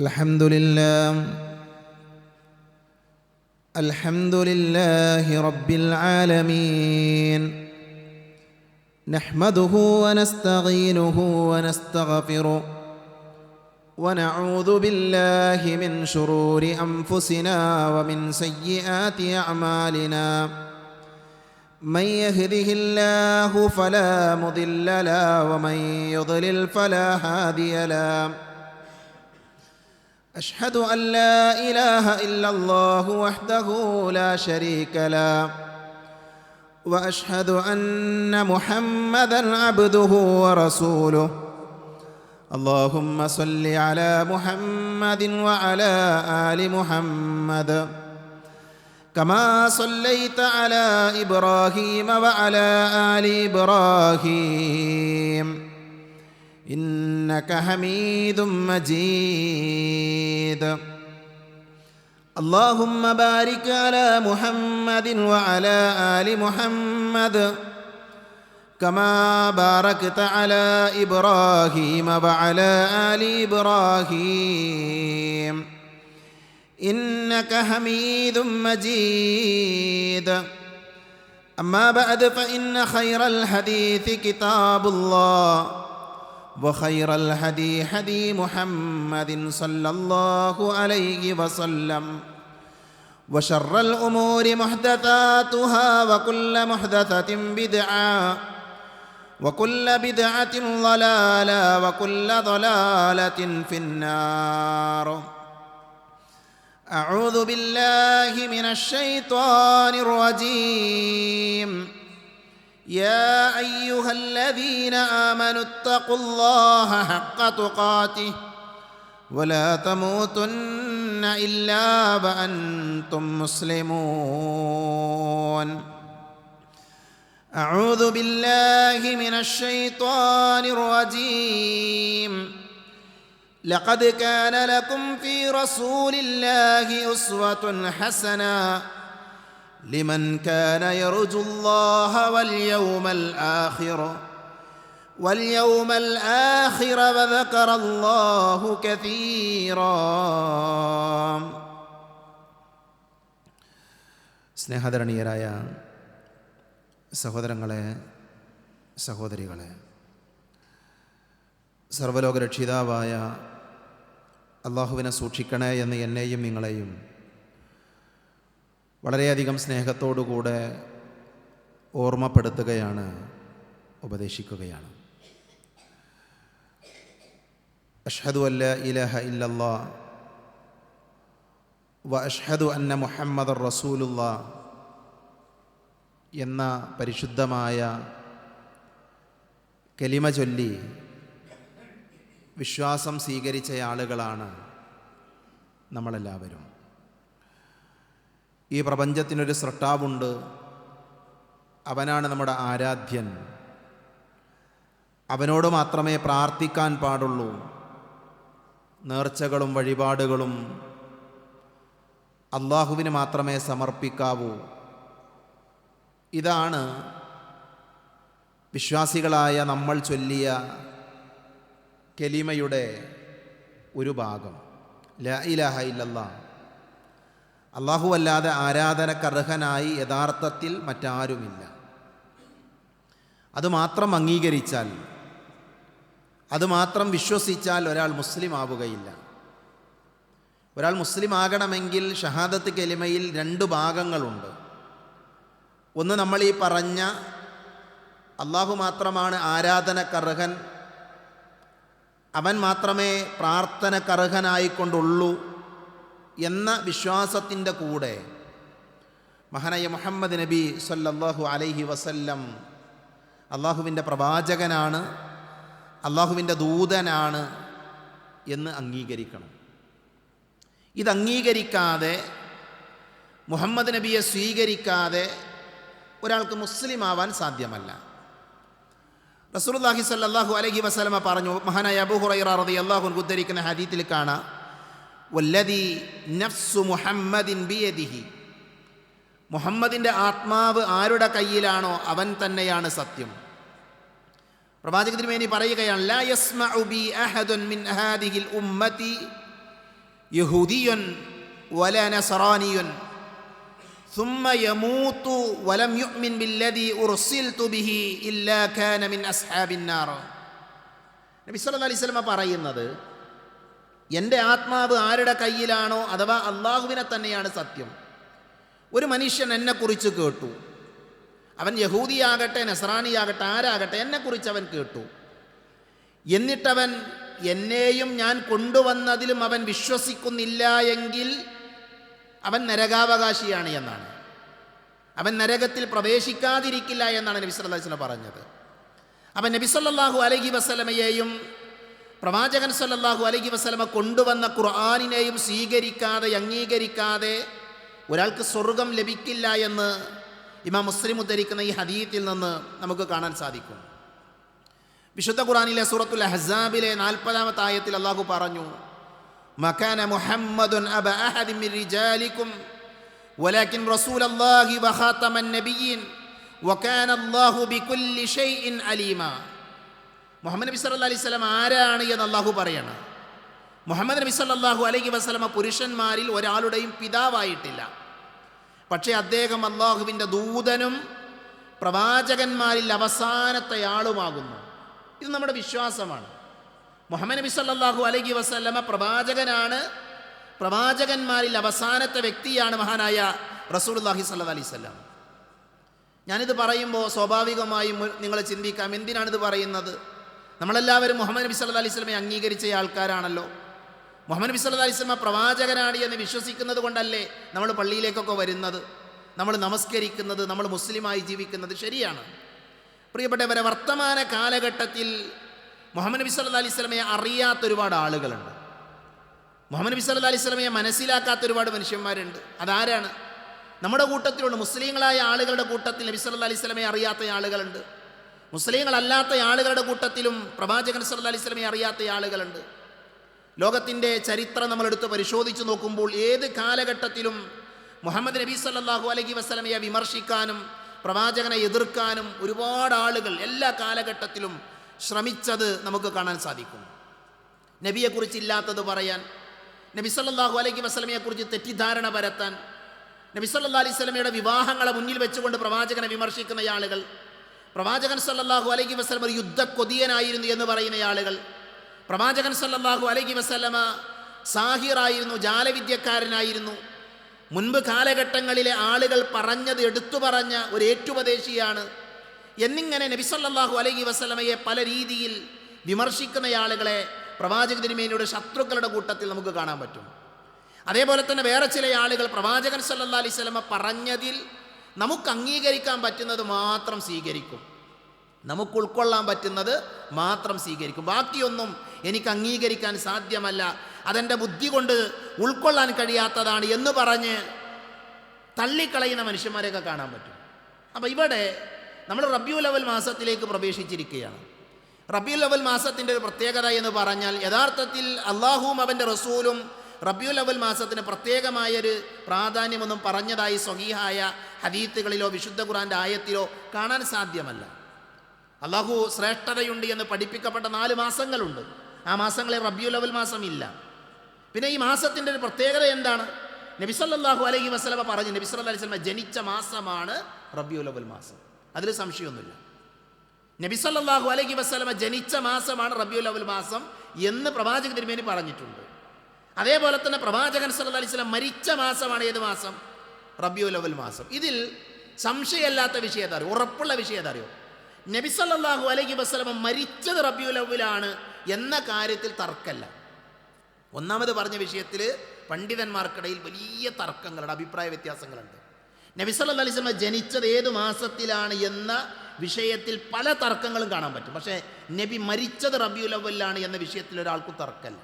الحمد لله رب العالمين، نحمده ونستعينه ونستغفره ونعوذ بالله من شرور أنفسنا ومن سيئات أعمالنا. من يهده الله فلا مضل له ومن يضلل فلا هادي له. أشهد أن لا إله إلا الله وحده لا شريك له، وأشهد أن محمدًا عبده ورسوله. اللهم صل على محمد وعلى آل محمد كما صليت على إبراهيم وعلى آل إبراهيم إنك حميد مجيد. اللهم بارك على محمد وعلى آل محمد كما باركت على إبراهيم وعلى آل إبراهيم إنك حميد مجيد. أما بعد، فإن خير الحديث كتاب الله، وخير الهدي هدي محمد صلى الله عليه وسلم، وشر الأمور محدثاتها، وكل محدثة بدعة، وكل بدعة ضلالة، وكل ضلالة في النار. أعوذ بالله من الشيطان الرجيم. يا أيها الذين آمنوا اتقوا الله حق تقاته ولا تموتن إلا وأنتم مسلمون. أعوذ بالله من الشيطان الرجيم. لقد كان لكم في رسول الله أسوة حسنة لمن كان يرجو الله واليوم الآخر وذكر الله كثيرا. സ്നേഹധരണീയരായ സഹോദരങ്ങളെ, സഹോദരികളെ, സർവ്വലോക രക്ഷിതാവായ അള്ളാഹുവിനെ സൂക്ഷിക്കണേ എന്ന് എന്നെയും നിങ്ങളെയും വളരെയധികം സ്നേഹത്തോടുകൂടെ ഓർമ്മപ്പെടുത്തുകയാണ്, ഉപദേശിക്കുകയാണ്. അഷ്ഹദു അല്ലാ ഇലാഹ ഇല്ലല്ലാഹ് വ അഷ്ഹദു അന്ന മുഹമ്മദർ റസൂലുള്ളാഹ് എന്ന പരിശുദ്ധമായ കലിമ ചൊല്ലി വിശ്വാസം സ്വീകരിച്ച ആളുകളാണ് നമ്മളെല്ലാവരും. ഈ പ്രപഞ്ചത്തിനൊരു സ്രഷ്ടാവുണ്ട്, അവനാണ് നമ്മുടെ ആരാധ്യൻ. അവനോട് മാത്രമേ പ്രാർത്ഥിക്കാൻ പാടുള്ളൂ. നേർച്ചകളും വഴിപാടുകളും അള്ളാഹുവിന് മാത്രമേ സമർപ്പിക്കാവൂ. ഇതാണ് വിശ്വാസികളായ നമ്മൾ ചൊല്ലിയ കലിമയുടെ ഒരു ഭാഗം. ലാ ഇലാഹ ഇല്ലല്ലാഹ്, അല്ലാഹു അല്ലാതെ ആരാധനക്കർഹനായി യഥാർത്ഥത്തിൽ മറ്റാരുമില്ല. അതുമാത്രം അംഗീകരിച്ചാൽ, അതുമാത്രം വിശ്വസിച്ചാൽ ഒരാൾ മുസ്ലിം ആവുകയില്ല. ഒരാൾ മുസ്ലിം ആകണമെങ്കിൽ ഷഹാദത്ത് കലിമയിൽ 2 ഭാഗങ്ങളുണ്ട്. ഒന്ന്, നമ്മൾ ഈ പറഞ്ഞ അല്ലാഹു മാത്രമാണ് ആരാധനക്കർഹൻ, അവൻ മാത്രമേ പ്രാർത്ഥനക്കർഹനായിക്കൊണ്ടുള്ളൂ എന്ന വിശ്വാസത്തിൻ്റെ കൂടെ മഹാനായ മുഹമ്മദ് നബി സല്ലല്ലാഹു അലൈഹി വസല്ലം അള്ളാഹുവിൻ്റെ പ്രവാചകനാണ്, അള്ളാഹുവിൻ്റെ ദൂതനാണ് എന്ന് അംഗീകരിക്കണം. ഇതംഗീകരിക്കാതെ, മുഹമ്മദ് നബിയെ സ്വീകരിക്കാതെ ഒരാൾക്ക് മുസ്ലിം ആവാൻ സാധ്യമല്ല. റസൂലുള്ളാഹി സ്വല്ലല്ലാഹു അലൈഹി വസല്ലമ പറഞ്ഞു, മഹാനായ അബൂ ഹുറൈറ റളിയല്ലാഹു അൻഹു ഉദ്ധരിക്കുന്ന ഹദീസിൽ കാണാം, വല്ലദി നഫ്സു മുഹമ്മദിൻ ബിയദിഹി, മുഹമ്മദിൻ്റെ ആത്മാവ് ആരുടെ കയ്യിലാണോ അവൻ തന്നെയാണ് സത്യം. പ്രവാചക തിരുമേനി പറയുകയാണ്, ലാ യസ്മഉ ബി അഹദുൻ മിൻ ഹാദിഹിൽ ഉമ്മതി യഹൂദിയുൻ വല നസ്റാനിയുൻ ثم يموت ولم يؤمن بالذي أرسلت به إلا كان من أصحاب النار. നബി സല്ലല്ലാഹു അലൈഹി വസല്ലം പറയുന്നത്, എൻ്റെ ആത്മാവ് ആരുടെ കയ്യിലാണോ, അഥവാ അള്ളാഹുവിനെ തന്നെയാണ് സത്യം, ഒരു മനുഷ്യൻ എന്നെക്കുറിച്ച് കേട്ടു, അവൻ യഹൂദിയാകട്ടെ നസ്രാനിയാകട്ടെ ആരാകട്ടെ, എന്നെക്കുറിച്ച് അവൻ കേട്ടു, എന്നിട്ടവൻ എന്നെയും ഞാൻ കൊണ്ടുവന്നതിലും അവൻ വിശ്വസിക്കുന്നില്ല എങ്കിൽ അവൻ നരകാവകാശിയാണ് എന്നാണ്. അവൻ നരകത്തിൽ പ്രവേശിക്കാതിരിക്കില്ല എന്നാണ് നബി സല്ലല്ലാഹു അലൈഹി വസല്ലം പറഞ്ഞത്. അവൻ നബി സല്ലല്ലാഹു അലൈഹി വസല്ലമയെയും പ്രവാചകൻ സല്ലല്ലാഹു അലൈഹി വസല്ലമ കൊണ്ടുവന്ന ഖുർആനിനെയും സ്വീകരിക്കാതെ അംഗീകരിക്കാതെ ഒരാൾക്ക് സ്വർഗം ലഭിക്കില്ല എന്ന് ഇമാം മുസ്ലിം ഉദ്ധരിക്കുന്ന ഈ ഹദീത്തിൽ നിന്ന് നമുക്ക് കാണാൻ സാധിക്കും. വിശുദ്ധ ഖുർആനിലെ സൂറത്തുൽ അഹ്സാബിലെ 40-ാമത്തെ ആയത്തിൽ അല്ലാഹു പറഞ്ഞു, മകാന മുഹമ്മദുൻ അബ അഹദി മിൻ റിജാലികും വലാകിൻ റസൂലല്ലാഹി വഖാതമൻ നബിയ്യീൻ വകാന അല്ലാഹു ബികുല്ലി ഷൈഇൻ അലീമ. മുഹമ്മദ് നബി സല്ലല്ലാഹു അലൈഹി വസല്ലം ആരാണ് എന്ന് അല്ലാഹു പറയണം. മുഹമ്മദ് നബി സല്ലല്ലാഹു അലൈഹി വസല്ലം പുരുഷന്മാരിൽ ഒരാളുടെയും പിതാവായിട്ടില്ല. പക്ഷേ അദ്ദേഹം അല്ലാഹുവിൻ്റെ ദൂതനും പ്രവാചകന്മാരിൽ അവസാനത്തെ ആളുമാകുന്നു. ഇത് നമ്മുടെ വിശ്വാസമാണ്. മുഹമ്മദ് നബി സല്ലല്ലാഹു അലൈഹി വസല്ലമ പ്രവാചകനാണ്, പ്രവാചകന്മാരിൽ അവസാനത്തെ വ്യക്തിയാണ് മഹാനായ റസൂലുള്ളാഹി സ്വല്ലല്ലാഹു അലൈഹി വസല്ലം. ഞാനിത് പറയുമ്പോൾ സ്വാഭാവികമായും നിങ്ങൾ ചിന്തിക്കാം, എന്തിനാണിത് പറയുന്നത്? നമ്മളെല്ലാവരും മുഹമ്മദ് നബി സല്ലല്ലാഹു അലൈഹി വസല്ലമയെ അംഗീകരിച്ച ആൾക്കാരാണല്ലോ. മുഹമ്മദ് നബി സല്ലല്ലാഹു അലൈഹി വസല്ലമ പ്രവാചകനാണ് എന്ന് വിശ്വസിക്കുന്നത് കൊണ്ടല്ലേ നമ്മൾ പള്ളിയിലേക്കൊക്കെ വരുന്നത്, നമ്മൾ നമസ്കരിക്കുന്നത്, നമ്മൾ മുസ്ലിമായി ജീവിക്കുന്നത്. ശരിയാണ്. പ്രിയപ്പെട്ടവരെ, വർത്തമാന കാലഘട്ടത്തിൽ മുഹമ്മദ് നബി സല്ലല്ലാഹു അലൈഹി വസല്ലമയെ അറിയാത്ത ഒരുപാട് ആളുകളുണ്ട്. മുഹമ്മദ് നബി സല്ലല്ലാഹു അലൈഹി വസല്ലമയെ മനസ്സിലാക്കാത്ത ഒരുപാട് മനുഷ്യന്മാരുണ്ട്. അതാരാണ്? നമ്മുടെ കൂട്ടത്തിലുള്ള മുസ്ലിങ്ങളായ ആളുകളുടെ കൂട്ടത്തിൽ നബി സല്ലല്ലാഹു അലൈഹി വസല്ലമയെ അറിയാത്ത ആളുകളുണ്ട്. മുസ്ലിങ്ങളല്ലാത്ത ആളുകളുടെ കൂട്ടത്തിലും പ്രവാചകൻ സല്ലല്ലാഹു അലൈഹി വസല്ലമയെ അറിയാത്ത ആളുകളുണ്ട്. ലോകത്തിൻ്റെ ചരിത്രം നമ്മളെടുത്ത് പരിശോധിച്ച് നോക്കുമ്പോൾ ഏത് കാലഘട്ടത്തിലും മുഹമ്മദ് നബി സല്ലല്ലാഹു അലൈഹി വസല്ലമയെ വിമർശിക്കാനും പ്രവാചകനെ എതിർക്കാനും ഒരുപാട് ആളുകൾ എല്ലാ കാലഘട്ടത്തിലും ശ്രമിച്ചത് നമുക്ക് കാണാൻ സാധിക്കും. നബിയെക്കുറിച്ച് ഇല്ലാത്തത് പറയാൻ, നബി സല്ലല്ലാഹു അലൈഹി വസല്ലമയെക്കുറിച്ച് തെറ്റിദ്ധാരണ പരത്താൻ, നബി സല്ലല്ലാഹു അലൈഹി വസല്ലമയുടെ വിവാഹങ്ങളെ മുന്നിൽ വെച്ചുകൊണ്ട് പ്രവാചകനെ വിമർശിക്കുന്ന ആളുകൾ, പ്രവാചകൻ സല്ലല്ലാഹു അലൈഹി വസല്ലമ ഒരു യുദ്ധക്കൊതിയനായിരുന്നു എന്ന് പറയുന്ന ആളുകൾ, പ്രവാചകൻ സല്ലല്ലാഹു അലൈഹി വസല്ലമ സാഹിറായിരുന്നു, ജാലവിദ്യക്കാരനായിരുന്നു, മുൻപ് കാലഘട്ടങ്ങളിലെ ആളുകൾ പറഞ്ഞത് എടുത്തു പറഞ്ഞ ഒരു ഏറ്റുപദേശിയാണ് എന്നിങ്ങനെ നബി സല്ലല്ലാഹു അലൈഹി വസല്ലമയെ പല രീതിയിൽ വിമർശിക്കുന്ന ആളുകളെ പ്രവാചക തിരുമേനിയുടെ ശത്രുക്കളുടെ കൂട്ടത്തിൽ നമുക്ക് കാണാൻ പറ്റും. അതേപോലെ തന്നെ വേറെ ചില ആളുകൾ പ്രവാചകൻ സല്ലല്ലാഹു അലൈഹി വസല്ലമ പറഞ്ഞതിൽ നമുക്ക് അംഗീകരിക്കാൻ പറ്റുന്നത് മാത്രം സ്വീകരിക്കും, നമുക്ക് ഉൾക്കൊള്ളാൻ പറ്റുന്നത് മാത്രം സ്വീകരിക്കും, ബാക്കിയൊന്നും എനിക്ക് അംഗീകരിക്കാൻ സാധ്യമല്ല, അതെൻ്റെ ബുദ്ധി കൊണ്ട് ഉൾക്കൊള്ളാൻ കഴിയാത്തതാണ് എന്ന് പറഞ്ഞ് തള്ളിക്കളയുന്ന മനുഷ്യന്മാരെയൊക്കെ കാണാൻ പറ്റും. അപ്പോൾ ഇവിടെ നമ്മൾ റബീഉൽ അവ്വൽ മാസത്തിലേക്ക് പ്രവേശിച്ചിരിക്കുകയാണ്. റബീഉൽ അവ്വൽ മാസത്തിൻ്റെ ഒരു പ്രത്യേകത എന്ന് പറഞ്ഞാൽ യഥാർത്ഥത്തിൽ അള്ളാഹുവും അവൻ്റെ റസൂലും റബീഉൽ അവ്വൽ മാസത്തിന് പ്രത്യേകമായൊരു പ്രാധാന്യമൊന്നും പറഞ്ഞതായി സ്വഹീഹായ ഹദീത്തുകളിലോ വിശുദ്ധ ഖുർആൻ്റെ ആയത്തിലോ കാണാൻ സാധ്യമല്ല. അള്ളാഹു ശ്രേഷ്ഠതയുണ്ട് എന്ന് പഠിപ്പിക്കപ്പെട്ട 4 മാസങ്ങളുണ്ട്. ആ മാസങ്ങളിൽ റബീഉൽ അവ്വൽ മാസം ഇല്ല. പിന്നെ ഈ മാസത്തിൻ്റെ ഒരു പ്രത്യേകത എന്താണ്? നബി സല്ലല്ലാഹു അലൈഹി വസല്ലമ പറഞ്ഞു, നബി സല്ലല്ലാഹു അലൈഹി വസല്ലമ ജനിച്ച മാസമാണ് റബീഉൽ അവ്വൽ മാസം. അതിൽ സംശയമൊന്നുമില്ല. നബി സല്ലല്ലാഹു അലൈഹി വസല്ലമ ജനിച്ച മാസമാണ് റബീഉൽ അവ്വൽ മാസം എന്ന് പ്രവാചക തിരുമേനി പറഞ്ഞിട്ടുണ്ട്. അതേപോലെ തന്നെ പ്രവാചകൻ സല്ലല്ലാഹു അലൈഹി വസല്ലം മരിച്ച മാസമാണ് ഏത് മാസം? റബീഉൽ അവ്വൽ മാസം. ഇതിൽ സംശയമല്ലാത്ത വിഷയം ഏതാ അറിയോ? ഉറപ്പുള്ള വിഷയം ഏതാ അറിയോ? നബി സല്ലല്ലാഹു അലൈഹി വസല്ലമ മരിച്ചത് റബീഉൽ അവ്വലാണ് എന്ന കാര്യത്തിൽ തർക്കമല്ല. ഒന്നാമത് പറഞ്ഞ വിഷയത്തിൽ പണ്ഡിതന്മാർക്കിടയിൽ വലിയ തർക്കങ്ങളുണ്ട്, അഭിപ്രായ വ്യത്യാസങ്ങളുണ്ട്. നബി സല്ലല്ലാഹു അലൈഹി വസല്ലം ജനിച്ചത് ഏത് മാസത്തിലാണ് എന്ന വിഷയത്തിൽ പല തർക്കങ്ങളും കാണാൻ പറ്റും. പക്ഷേ നബി മരിച്ചത് റബീഉൽ അവ്വലാണ് എന്ന വിഷയത്തിൽ ഒരാൾക്കും തർക്കമല്ല.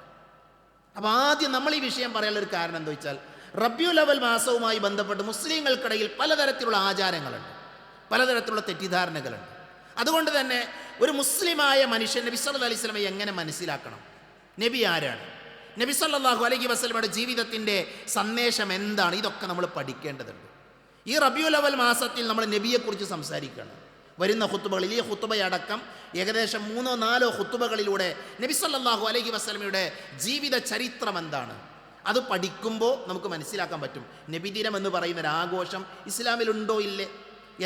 അപ്പോൾ ആദ്യം നമ്മൾ ഈ വിഷയം പറയാനുള്ളൊരു കാരണം എന്താ വെച്ചാൽ റബീഉൽ അവ്വൽ മാസവുമായി ബന്ധപ്പെട്ട് മുസ്ലിങ്ങൾക്കിടയിൽ പലതരത്തിലുള്ള ആചാരങ്ങളുണ്ട്, പലതരത്തിലുള്ള തെറ്റിദ്ധാരണകളുണ്ട്. അതുകൊണ്ട് തന്നെ ഒരു മുസ്ലിമായ മനുഷ്യൻ നബി സല്ലല്ലാഹു അലൈഹി വസല്ലമയെ എങ്ങനെ മനസ്സിലാക്കണം? നബി ആരാണ്? നബി സല്ലല്ലാഹു അലൈഹി വസല്ലമയുടെ ജീവിതത്തിൻ്റെ സന്ദേശം എന്താണ്? ഇതൊക്കെ നമ്മൾ പഠിക്കേണ്ടതുണ്ട്. ഈ റബീഉൽ അവ്വൽ മാസത്തിൽ നമ്മൾ നബിയെക്കുറിച്ച് സംസാരിക്കുകയാണ്. വരുന്ന ഖുത്ബകളിൽ ഈ ഖുത്ബയടക്കം ഏകദേശം 3-4 ഖുത്ബകളിലൂടെ നബി സല്ലല്ലാഹു അലൈഹി വസല്ലമയുടെ ജീവിത ചരിത്രം എന്താണ്, അത് പഠിക്കുമ്പോൾ നമുക്ക് മനസ്സിലാക്കാൻ പറ്റും നബിദിനം എന്ന് പറയുന്ന ഒരു ആഘോഷം ഇസ്ലാമിലുണ്ടോ ഇല്ലേ,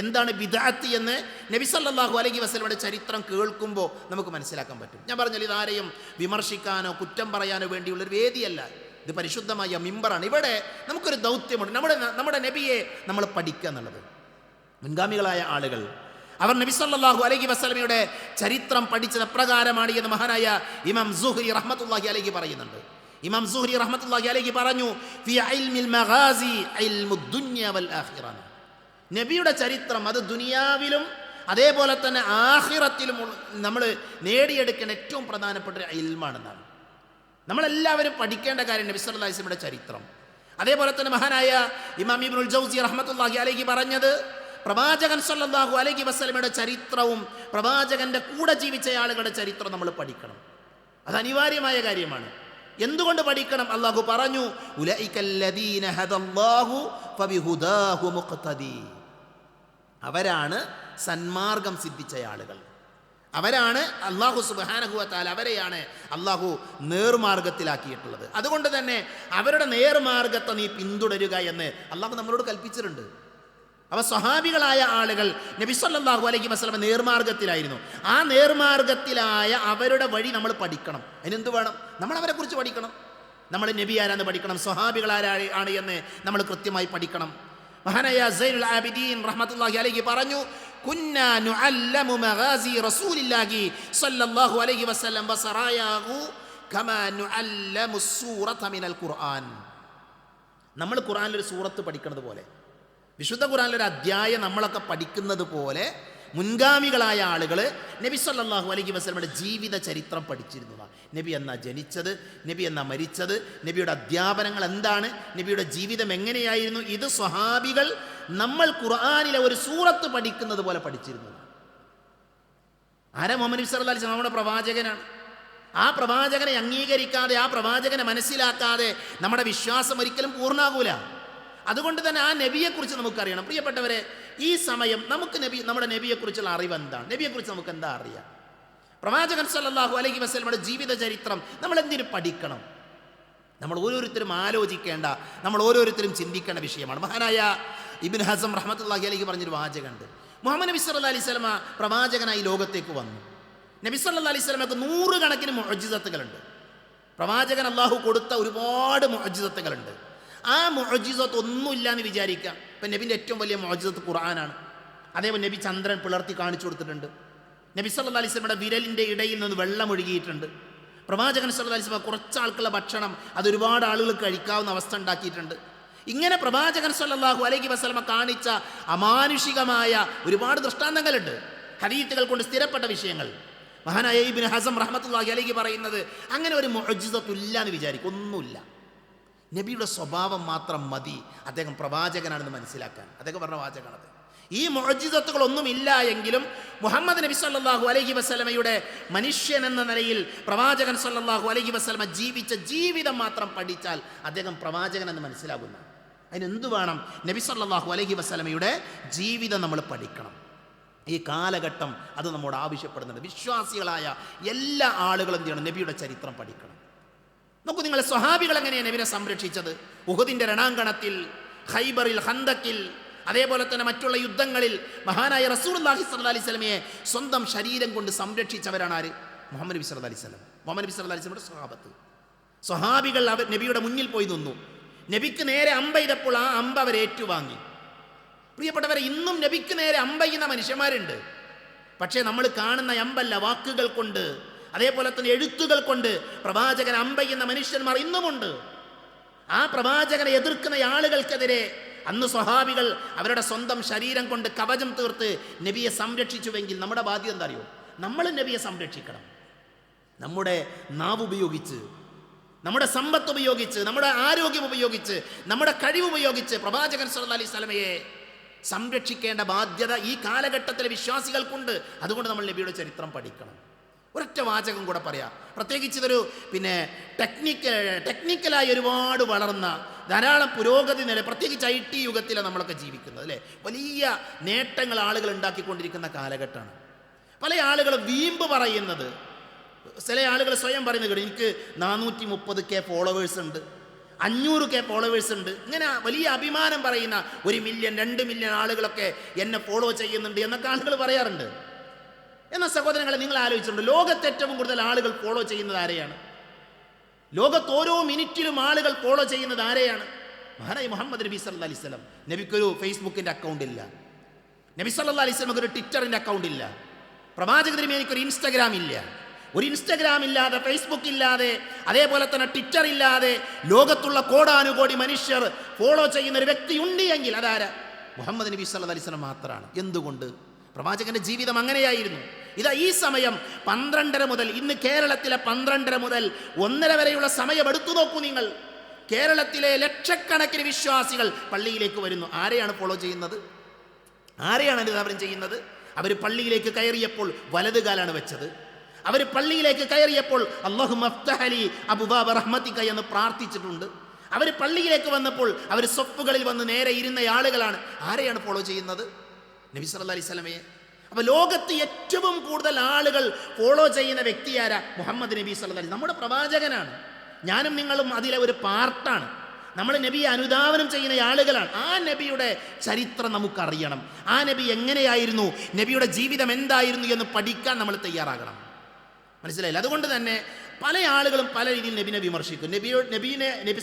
എന്താണ് ബിദ്അത്ത് എന്ന് നബി സല്ലല്ലാഹു അലൈഹി വസല്ലമയുടെ ചരിത്രം കേൾക്കുമ്പോൾ നമുക്ക് മനസ്സിലാക്കാൻ പറ്റും. ഞാൻ പറഞ്ഞാൽ ഇതാരെയും വിമർശിക്കാനോ കുറ്റം പറയാനോ വേണ്ടിയുള്ളൊരു വേദിയല്ല, ഇത് പരിശുദ്ധമായ മിമ്പറാണ്. ഇവിടെ നമുക്കൊരു ദൗത്യമുണ്ട്, നമ്മുടെ നബിയെ നമ്മൾ പഠിക്കുക എന്നുള്ളത്. മുൻഗാമികളായ ആളുകൾ അവർ നബി സല്ലല്ലാഹു അലൈഹി വസല്ലമയുടെ ചരിത്രം പഠിച്ചത് എപ്രകാരമാണ് എന്ന് മഹാനായ ഇമാം സുഹ്രി റഹ്മത്തുള്ളാഹി അലൈഹി പറയുന്നുണ്ട്. ഇമാം സുഹ്രി റഹ്മത്തുള്ളാഹി അലൈഹി പറഞ്ഞു, ഫി ഇൽമിൽ മഗാസി ഇൽമുദ് ദുനിയ വൽ ആഖിറ. നബിയുടെ ചരിത്രം അത് ദുനിയാവിലും അതേപോലെ തന്നെ ആഖിറത്തിലും നമ്മൾ നേടിയെടുക്കേണ്ട ഏറ്റവും പ്രധാനപ്പെട്ട ഒരു ഇൽമാണെന്നാണ്. നമ്മളെല്ലാവരും പഠിക്കേണ്ട കാര്യം നബി സല്ലല്ലാഹു അലൈഹി വസല്ലമയുടെ ചരിത്രം. അതേപോലെ തന്നെ മഹാനായ ഇമാം ഇബ്നുൽ ജൗസി റഹ്മത്തുള്ളാഹി അലൈഹി പറഞ്ഞത്, പ്രവാചകൻ സല്ലല്ലാഹു അലൈഹി വസല്ലമയുടെ ചരിത്രവും പ്രവാചകന്റെ കൂടെ ജീവിച്ച ആളുകളുടെ ചരിത്രം നമ്മൾ പഠിക്കണം. അത് അനിവാര്യമായ കാര്യമാണ്. എന്തുകൊണ്ട് പഠിക്കണം? അല്ലാഹു പറഞ്ഞു, ഉലൈകല്ലദീന ഹദല്ലാഹു ഫബിഹുദാഹു മുഖ്തദി. അവരാണ് സന്മാർഗം സിദ്ധിച്ച ആളുകൾ, അവരാണ് അല്ലാഹു സുബ്ഹാനഹു വ തആല അവരെയാണ് അല്ലാഹു നേർമാർഗത്തിലാക്കിയിട്ടുള്ളത്. അതുകൊണ്ട് തന്നെ അവരുടെ നേർമാർഗത്തെ നീ പിന്തുടരുക എന്ന് അല്ലാഹു നമ്മളോട് കൽപ്പിച്ചിട്ടുണ്ട്. അവ സ്വഹാബികളായ ആളുകൾ നബി സല്ലല്ലാഹു അലൈഹി വസല്ലം നേർമാർഗത്തിലായിരുന്നു. ആ നേർമാർഗത്തിലായ അവരുടെ വഴി നമ്മൾ പഠിക്കണം. അതിനെന്ത് വേണം? നമ്മൾ അവരെ കുറിച്ച് പഠിക്കണം. നമ്മൾ നബി ആരാന്ന് പഠിക്കണം, സ്വഹാബികൾ ആരാണ് എന്ന് നമ്മൾ കൃത്യമായി പഠിക്കണം. മഹാനായ സൈനുൽ ആബിദീൻ റഹ്മത്തുള്ളാഹി അലൈഹി പറഞ്ഞു, കുന്നാ നുഅല്ലമു മഗാസി റസൂലില്ലാഹി സ്വല്ലല്ലാഹു അലൈഹി വസല്ലം വസറായാഹു കമാ നുഅല്ലമു സൂറത മിനൽ ഖുർആൻ. നമ്മൾ ഖുർആനിൽ ഒരു സൂറത്ത് പഠിക്കുന്നത് പോലെ, വിശുദ്ധ ഖുർആനിലൊരു അധ്യായം നമ്മളൊക്കെ പഠിക്കുന്നത് പോലെ മുൻഗാമികളായ ആളുകൾ നബി സല്ലല്ലാഹു അലൈഹി വസല്ലമയുടെ ജീവിത ചരിത്രം പഠിച്ചിരുന്നതാണ്. നബി എന്നാ ജനിച്ചത്, നബി എന്നാ മരിച്ചത്, നബിയുടെ അധ്യാപനങ്ങൾ എന്താണ്, നബിയുടെ ജീവിതം എങ്ങനെയായിരുന്നു, ഇത് സ്വഹാബികൾ നമ്മൾ ഖുർആനിലെ ഒരു സൂറത്ത് പഠിക്കുന്നത് പോലെ പഠിച്ചിരുന്നതാണ്. ആരാ? മുഹമ്മദ് നബി സല്ലല്ലാഹു അലൈഹി വസല്ലം നമ്മുടെ പ്രവാചകനാണ്. ആ പ്രവാചകനെ അംഗീകരിക്കാതെ, ആ പ്രവാചകനെ മനസ്സിലാക്കാതെ നമ്മുടെ വിശ്വാസം ഒരിക്കലും പൂർണ്ണാകൂല. അതുകൊണ്ട് തന്നെ ആ നബിയെക്കുറിച്ച് നമുക്കറിയണം. പ്രിയപ്പെട്ടവരെ, ഈ സമയം നമുക്ക് നമ്മുടെ നബിയെക്കുറിച്ചുള്ള അറിവ് എന്താണ്? നബിയെക്കുറിച്ച് നമുക്ക് എന്താ അറിയാം? പ്രവാചകൻ സല്ലല്ലാഹു അലൈഹി വസല്ലമയുടെ ജീവിത ചരിത്രം നമ്മൾ എന്തിനു പഠിക്കണം? നമ്മൾ ഓരോരുത്തരും ആലോചിക്കേണ്ട, നമ്മൾ ഓരോരുത്തരും ചിന്തിക്കേണ്ട വിഷയമാണ്. മഹാനായ ഇബ്നു ഹസം റഹ്മത്തുള്ളാഹി അലൈഹി പറഞ്ഞൊരു വാചകമുണ്ട്. മുഹമ്മദ് നബി സല്ലല്ലാഹു അലൈഹി വസല്ലമ പ്രവാചകനായി ലോകത്തേക്ക് വന്നു. നബി സല്ലല്ലാഹു അലൈഹി വസല്ലമക്ക് 100 കണക്കിന് മുഅ്ജിസത്തുകളുണ്ട്. പ്രവാചകൻ അള്ളാഹു കൊടുത്ത ഒരുപാട് മുഅ്ജിസത്തുകളുണ്ട്. ആ മുഅ്ജിസത്ത് ഒന്നുമില്ല എന്ന് വിചാരിക്കാം. ഇപ്പം നബിൻ്റെ ഏറ്റവും വലിയ മുഅ്ജിസത്ത് ഖുർആനാണ്. അതേപോലെ നബി ചന്ദ്രൻ പിളർത്തി കാണിച്ചു കൊടുത്തിട്ടുണ്ട്. നബി സല്ലല്ലാഹു അലൈഹി വസല്ലമയുടെ വിരലിൻ്റെ ഇടയിൽ നിന്ന് വെള്ളം ഒഴുകിയിട്ടുണ്ട്. പ്രവാചകൻ സല്ലല്ലാഹു അലൈഹി വസല്ലം കുറച്ച് ആൾക്കുള്ള ഭക്ഷണം അത് ഒരുപാട് ആളുകൾ കഴിക്കാവുന്ന അവസ്ഥ ഉണ്ടാക്കിയിട്ടുണ്ട്. ഇങ്ങനെ പ്രവാചകൻ സല്ലല്ലാഹു അലൈഹി വസല്ലമ കാണിച്ച അമാനുഷികമായ ഒരുപാട് ദൃഷ്ടാന്തങ്ങളുണ്ട്, ഹദീസുകൾ കൊണ്ട് സ്ഥിരപ്പെട്ട വിഷയങ്ങൾ. മഹാനായ ഇബ്നു ഹസം റഹ്മത്തുള്ളാഹി അലൈഹി പറയുന്നത്, അങ്ങനെ ഒരു മുഅ്ജിസത്ത് ഇല്ല എന്ന് വിചാരിക്കും, ഒന്നുമില്ല. നബിയുടെ സ്വഭാവം മാത്രം മതി അദ്ദേഹം പ്രവാചകനാണെന്ന് മനസ്സിലാക്കാൻ. അദ്ദേഹം പറഞ്ഞ വാചകമാണത്. ഈ മുഅ്ജിസത്തുകളൊന്നും ഇല്ല എങ്കിലും മുഹമ്മദ് നബി സല്ലല്ലാഹു അലൈഹി വസല്ലമയുടെ മനുഷ്യൻ എന്ന നിലയിൽ പ്രവാചകൻ സല്ലല്ലാഹു അലൈഹി വസല്ലമ ജീവിച്ച ജീവിതം മാത്രം പഠിച്ചാൽ അദ്ദേഹം പ്രവാചകൻ എന്ന് മനസ്സിലാകുന്ന. അതിനെന്ത് വേണം? നബി സല്ലല്ലാഹു അലൈഹി വസല്ലമയുടെ ജീവിതം നമ്മൾ പഠിക്കണം. ഈ കാലഘട്ടം അത് നമ്മോട് ആവശ്യപ്പെടുന്നുണ്ട്. വിശ്വാസികളായ എല്ലാ ആളുകളും എന്ത് ചെയ്യണം? നബിയുടെ ചരിത്രം പഠിക്കണം. നോക്കൂ, നിങ്ങളെ സ്വഹാബികൾ എങ്ങനെയാണ് നബിനെ സംരക്ഷിച്ചത്? ഉഹുദിന്റെ രണാങ്കണത്തിൽ, ഖൈബറിൽ, ഖന്തക്കിൽ, അതേപോലെ തന്നെ മറ്റുള്ള യുദ്ധങ്ങളിൽ മഹാനായ റസൂലുള്ളാഹി സ്വല്ലല്ലാഹി അലൈഹി വസല്ലമയെ സ്വന്തം ശരീരം കൊണ്ട് സംരക്ഷിച്ചവരാണ് ആര്? മുഹമ്മദ് നബി സ്വല്ലല്ലാഹി അലൈഹി വസല്ലം. മുഹമ്മദ് നബി സ്വല്ലല്ലാഹി അലൈഹി വസല്ലമയുടെ സ്വഹാബത്ത്, സ്വഹാബികൾ അവർ നബിയുടെ മുന്നിൽ പോയി നിന്നു. നബിക്ക് നേരെ അമ്പെയ്തപ്പോൾ ആ അമ്പ് അവർ ഏറ്റുവാങ്ങി. പ്രിയപ്പെട്ടവരെ, ഇന്നും നബിക്ക് നേരെ അമ്പെയ്യുന്ന മനുഷ്യന്മാരുണ്ട്. പക്ഷേ നമ്മൾ കാണുന്ന അമ്പല്ല, വാക്കുകൾ കൊണ്ട് അതേപോലെ തന്നെ എഴുത്തുകൾ കൊണ്ട് പ്രവാചകൻ അമ്പെയ്യുന്ന മനുഷ്യന്മാർ ഇന്നുമുണ്ട്. ആ പ്രവാചകനെ എതിർക്കുന്ന ആളുകൾക്കെതിരെ അന്ന് സ്വഹാബികൾ അവരുടെ സ്വന്തം ശരീരം കൊണ്ട് കവചം തീർത്ത് നബിയെ സംരക്ഷിച്ചുവെങ്കിൽ നമ്മുടെ ബാധ്യത എന്താ അറിയോ? നമ്മൾ നബിയെ സംരക്ഷിക്കണം. നമ്മുടെ നാവ് ഉപയോഗിച്ച്, നമ്മുടെ സമ്പത്ത് ഉപയോഗിച്ച്, നമ്മുടെ ആരോഗ്യം ഉപയോഗിച്ച്, നമ്മുടെ കഴിവ് ഉപയോഗിച്ച് പ്രവാചകൻ സല്ലല്ലാഹു അലൈഹി വസല്ലമയെ സംരക്ഷിക്കേണ്ട ബാധ്യത ഈ കാലഘട്ടത്തിലെ വിശ്വാസികൾക്കുണ്ട്. അതുകൊണ്ട് നമ്മൾ നബിയുടെ ചരിത്രം പഠിക്കണം. ഒരൊറ്റ വാചകം കൂടെ പറയാം. പ്രത്യേകിച്ച് ഇതൊരു ടെക്നിക്കലായി ഒരുപാട് വളർന്ന ധാരാളം പുരോഗതി നില, പ്രത്യേകിച്ച് IT യുഗത്തിലാണ് നമ്മളൊക്കെ ജീവിക്കുന്നത്, അല്ലേ? വലിയ നേട്ടങ്ങൾ ആളുകൾ ഉണ്ടാക്കിക്കൊണ്ടിരിക്കുന്ന കാലഘട്ടമാണ്. പല ആളുകൾ വീമ്പ് പറയുന്നത്, ചില ആളുകൾ സ്വയം പറയുന്നത്, എനിക്ക് 430K ഫോളോവേഴ്സ് ഉണ്ട്, 500K ഫോളോവേഴ്സ് ഉണ്ട്. ഇങ്ങനെ വലിയ അഭിമാനം പറയുന്ന 1 മില്യൺ 2 മില്യൺ ആളുകളൊക്കെ എന്നെ ഫോളോ ചെയ്യുന്നുണ്ട് എന്നൊക്കെ ആളുകൾ പറയാറുണ്ട്. എന്നാൽ സഹോദരങ്ങളെ, നിങ്ങൾ ആലോചിച്ചിട്ടുണ്ട്, ലോകത്ത് ഏറ്റവും കൂടുതൽ ആളുകൾ ഫോളോ ചെയ്യുന്നത് ആരെയാണ്? ലോകത്ത് ഓരോ മിനിറ്റിലും ആളുകൾ ഫോളോ ചെയ്യുന്നത് ആരെയാണ്? മഹാനായ മുഹമ്മദ് നബി സല്ലല്ലാഹു അലൈഹി വസല്ലം. നബിക്കൊരു ഫേസ്ബുക്കിൻ്റെ അക്കൗണ്ട് ഇല്ല, നബി സല്ലല്ലാഹു അലൈഹി വസല്ലം ഒരു ട്വിറ്ററിൻ്റെ അക്കൗണ്ട് ഇല്ല, പ്രവാചക തിരുമേനിക്ക് ഒരു ഇൻസ്റ്റഗ്രാം ഇല്ല. ഒരു ഇൻസ്റ്റഗ്രാം ഇല്ലാതെ, ഫേസ്ബുക്ക് ഇല്ലാതെ, അതേപോലെ തന്നെ ട്വിറ്റർ ഇല്ലാതെ ലോകത്തുള്ള കോടാനുകോടി മനുഷ്യർ ഫോളോ ചെയ്യുന്ന ഒരു വ്യക്തി ഉണ്ട് എങ്കിൽ അതാരാ? മുഹമ്മദ് നബി സല്ലല്ലാഹു അലൈഹി വസല്ലം മാത്രമാണ്. എന്തുകൊണ്ട്? പ്രവാചകന്റെ ജീവിതം അങ്ങനെയായിരുന്നു. ഇതാ ഈ സമയം 12:30 മുതൽ, ഇന്ന് കേരളത്തിലെ 12:30 മുതൽ 1:30 വരെയുള്ള സമയം എടുത്തു നോക്കൂ നിങ്ങൾ. കേരളത്തിലെ ലക്ഷക്കണക്കിന് വിശ്വാസികൾ പള്ളിയിലേക്ക് വരുന്നു. ആരെയാണ് ഫോളോ ചെയ്യുന്നത്? ആരെയാണ് അനുധാവനം ചെയ്യുന്നത്? അവർ പള്ളിയിലേക്ക് കയറിയപ്പോൾ വലത് കാലാണ് വെച്ചത്. അവർ പള്ളിയിലേക്ക് കയറിയപ്പോൾ അല്ലാഹുമ്മ അഫ്തഹ് ലി അബ്വാബ റഹ്മതിക എന്ന് പ്രാർത്ഥിച്ചിട്ടുണ്ട്. അവർ പള്ളിയിലേക്ക് വന്നപ്പോൾ അവർ സഫുകളിൽ വന്ന് നേരെ ഇരുന്ന ആളുകളാണ്. ആരെയാണ് ഫോളോ ചെയ്യുന്നത്? നബി സല്ലല്ലാഹു അലൈഹി വസല്ലമയെ. അപ്പോൾ ലോകത്ത് ഏറ്റവും കൂടുതൽ ആളുകൾ ഫോളോ ചെയ്യുന്ന വ്യക്തി ആരാ? മുഹമ്മദ് നബി സല്ലല്ലാഹു അലൈഹി വസല്ലം. നമ്മുടെ പ്രവാചകനാണ്. ഞാനും നിങ്ങളും അതിലെ ഒരു പാർട്ടാണ്. നമ്മൾ നബിയെ അനുധാവനം ചെയ്യുന്ന ആളുകളാണ്. ആ നബിയുടെ ചരിത്രം നമുക്കറിയണം. ആ നബി എങ്ങനെയായിരുന്നു, നബിയുടെ ജീവിതം എന്തായിരുന്നു എന്ന് പഠിക്കാൻ നമ്മൾ തയ്യാറാകണം. മനസ്സിലായില്ല? അതുകൊണ്ട് തന്നെ പല ആളുകളും പല രീതിയിൽ നബിനെ വിമർശിക്കും. നബി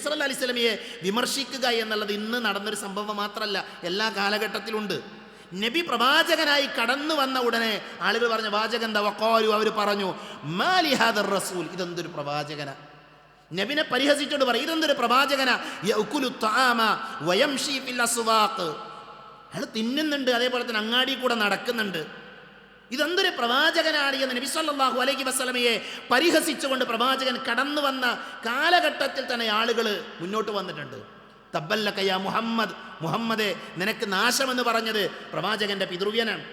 സല്ലല്ലാഹു അലൈഹി വസല്ലമയെ വിമർശിക്കുക എന്നുള്ളത് ഇന്ന് നടന്നൊരു സംഭവം മാത്രമല്ല, എല്ലാ കാലഘട്ടത്തിലുണ്ട്. നബി പ്രവാചകനായി കടന്നു വന്ന ഉടനെ ആളുകൾ പറഞ്ഞ വാചകം എന്താ? വഖാലു, അവർ പറഞ്ഞു, മാ ലി ഹാദർ റസൂൽ, ഇതെന്തൊരു പ്രവാചകന. നബിനെ പരിഹസിച്ചോണ്ട് പറയും, ഇതെന്തൊരു പ്രവാചകന. യഅ്കുലു തആമ വയംശി ഫിൽ അസ്വാഖ്, അയാൾ തിന്നുന്നുണ്ട്, അതേപോലെ തന്നെ അങ്ങാടി കൂടെ നടക്കുന്നുണ്ട്. ഇതെന്തൊരു പ്രവാചകനാണ് എന്ന് നബി സല്ലല്ലാഹു അലൈഹി വസല്ലമയെ പരിഹസിച്ചുകൊണ്ട് പ്രവാചകൻ കടന്നു വന്ന കാലഘട്ടത്തിൽ തന്നെ ആളുകൾ മുന്നോട്ട് വന്നിട്ടുണ്ട്. തബ്ബല്ലക യാ മുഹമ്മദ്, മുഹമ്മദേ നിനക്ക് നാശമെന്ന് പറഞ്ഞത് പ്രവാചകന്റെ പിതൃവ്യനാണ്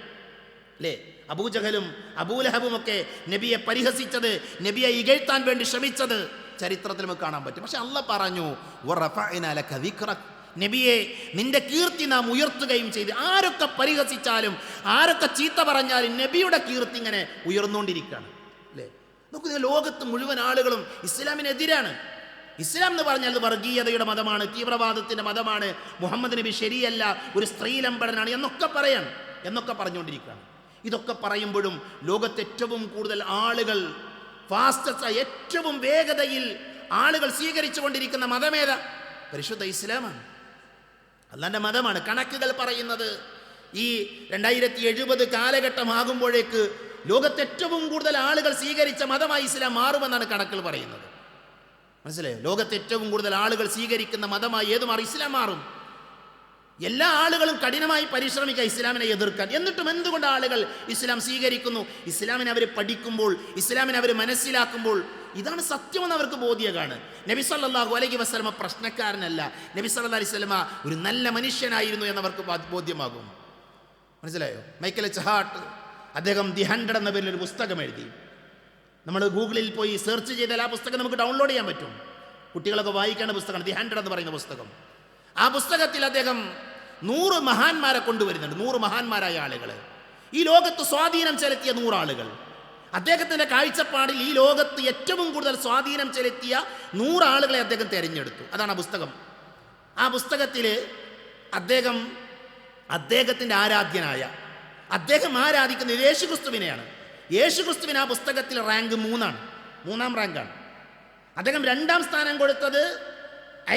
അല്ലേ? അബൂജഹലും അബൂലഹബും ഒക്കെ നബിയെ പരിഹസിച്ചത്, നബിയെ ഇകഴ്ത്താൻ വേണ്ടി ശ്രമിച്ചത് ചരിത്രത്തിൽ നമുക്ക് കാണാൻ പറ്റും. പക്ഷെ അല്ലാഹ് പറഞ്ഞു, വറഫഅനാ ലക ദിക്റക, നബിയെ നിന്റെ കീർത്തി നാം ഉയർത്തുകയും ചെയ്ത്. ആരൊക്കെ പരിഹസിച്ചാലും ആരൊക്കെ ചീത്ത പറഞ്ഞാലും നബിയുടെ കീർത്തി ഇങ്ങനെ ഉയർന്നുകൊണ്ടിരിക്കുകയാണ് അല്ലേ? നോക്കൂ, ലോകത്ത് മുഴുവൻ ആളുകളും ഇസ്ലാമിനെതിരാണ്. ഇസ്ലാം എന്ന് പറഞ്ഞാൽ അത് വർഗീയതയുടെ മതമാണ്, തീവ്രവാദത്തിൻ്റെ മതമാണ്, മുഹമ്മദ് നബി ശരിയല്ല, ഒരു സ്ത്രീലംബടനാണ് എന്നൊക്കെ പറഞ്ഞുകൊണ്ടിരിക്കുകയാണ്. ഇതൊക്കെ പറയുമ്പോഴും ലോകത്ത് ഏറ്റവും കൂടുതൽ ആളുകൾ ഏറ്റവും വേഗതയിൽ ആളുകൾ സ്വീകരിച്ചു കൊണ്ടിരിക്കുന്ന മതമേതാ? പരിശുദ്ധ ഇസ്ലാമാണ്, അല്ലാഹുവിന്റെ മതമാണ്. കണക്കുകൾ പറയുന്നത് ഈ 2070 കാലഘട്ടമാകുമ്പോഴേക്ക് ലോകത്ത് ഏറ്റവും കൂടുതൽ ആളുകൾ സ്വീകരിച്ച മതമായി ഇസ്ലാം മാറുമെന്നാണ് കണക്കുകൾ പറയുന്നത്. മനസ്സിലായോ? ലോകത്ത് ഏറ്റവും കൂടുതൽ ആളുകൾ സ്വീകരിക്കുന്ന മതമായി ഏത് മാറും? ഇസ്ലാം മാറും. എല്ലാ ആളുകളും കഠിനമായി പരിശ്രമിക്കുക ഇസ്ലാമിനെ എതിർക്കാൻ. എന്നിട്ടും എന്തുകൊണ്ട് ആളുകൾ ഇസ്ലാം സ്വീകരിക്കുന്നു? ഇസ്ലാമിനെ അവർ പഠിക്കുമ്പോൾ, ഇസ്ലാമിനെ അവർ മനസ്സിലാക്കുമ്പോൾ ഇതാണ് സത്യമെന്ന് അവർക്ക് ബോധ്യമാണ്. നബി സല്ലല്ലാഹു അലൈഹി വസല്ലമ പ്രശ്നക്കാരനല്ല, നബി സല്ലല്ലാഹു അലൈഹി വസല്ലമ ഒരു നല്ല മനുഷ്യനായിരുന്നു എന്നവർക്ക് ബോധ്യമാകും. മനസ്സിലായോ? മൈക്കൽ എച്ച് ഹാർട്ട് അദ്ദേഹം ദി 100 എന്ന പേരിൽ ഒരു പുസ്തകം എഴുതി. നമ്മൾ ഗൂഗിളിൽ പോയി സെർച്ച് ചെയ്താൽ ആ പുസ്തകം നമുക്ക് ഡൗൺലോഡ് ചെയ്യാൻ പറ്റും. കുട്ടികളൊക്കെ വായിക്കേണ്ട പുസ്തകമാണ് ദി 100 എന്ന് പറയുന്ന പുസ്തകം. ആ പുസ്തകത്തിൽ അദ്ദേഹം 100 മഹാന്മാരെ കൊണ്ടുവരുന്നുണ്ട്. 100 മഹാന്മാരായ ആളുകൾ, ഈ ലോകത്ത് സ്വാധീനം ചെലുത്തിയ 100 ആളുകൾ. അദ്ദേഹത്തിൻ്റെ കാഴ്ചപ്പാടിൽ ഈ ലോകത്ത് ഏറ്റവും കൂടുതൽ സ്വാധീനം ചെലുത്തിയ 100 ആളുകളെ അദ്ദേഹം തിരഞ്ഞെടുത്തു. അതാണ് ആ പുസ്തകം. ആ പുസ്തകത്തിൽ അദ്ദേഹത്തിൻ്റെ ആരാധ്യനായ, അദ്ദേഹം ആരാധിക്കുന്നത് യേശുക്രിസ്തുവിനെയാണ്. യേശുക്രിസ്തുവിന് ആ പുസ്തകത്തിൽ റാങ്ക് 3ആണ്, 3ാം റാങ്കാണ്. അദ്ദേഹം 2ാം സ്ഥാനം കൊടുത്തത്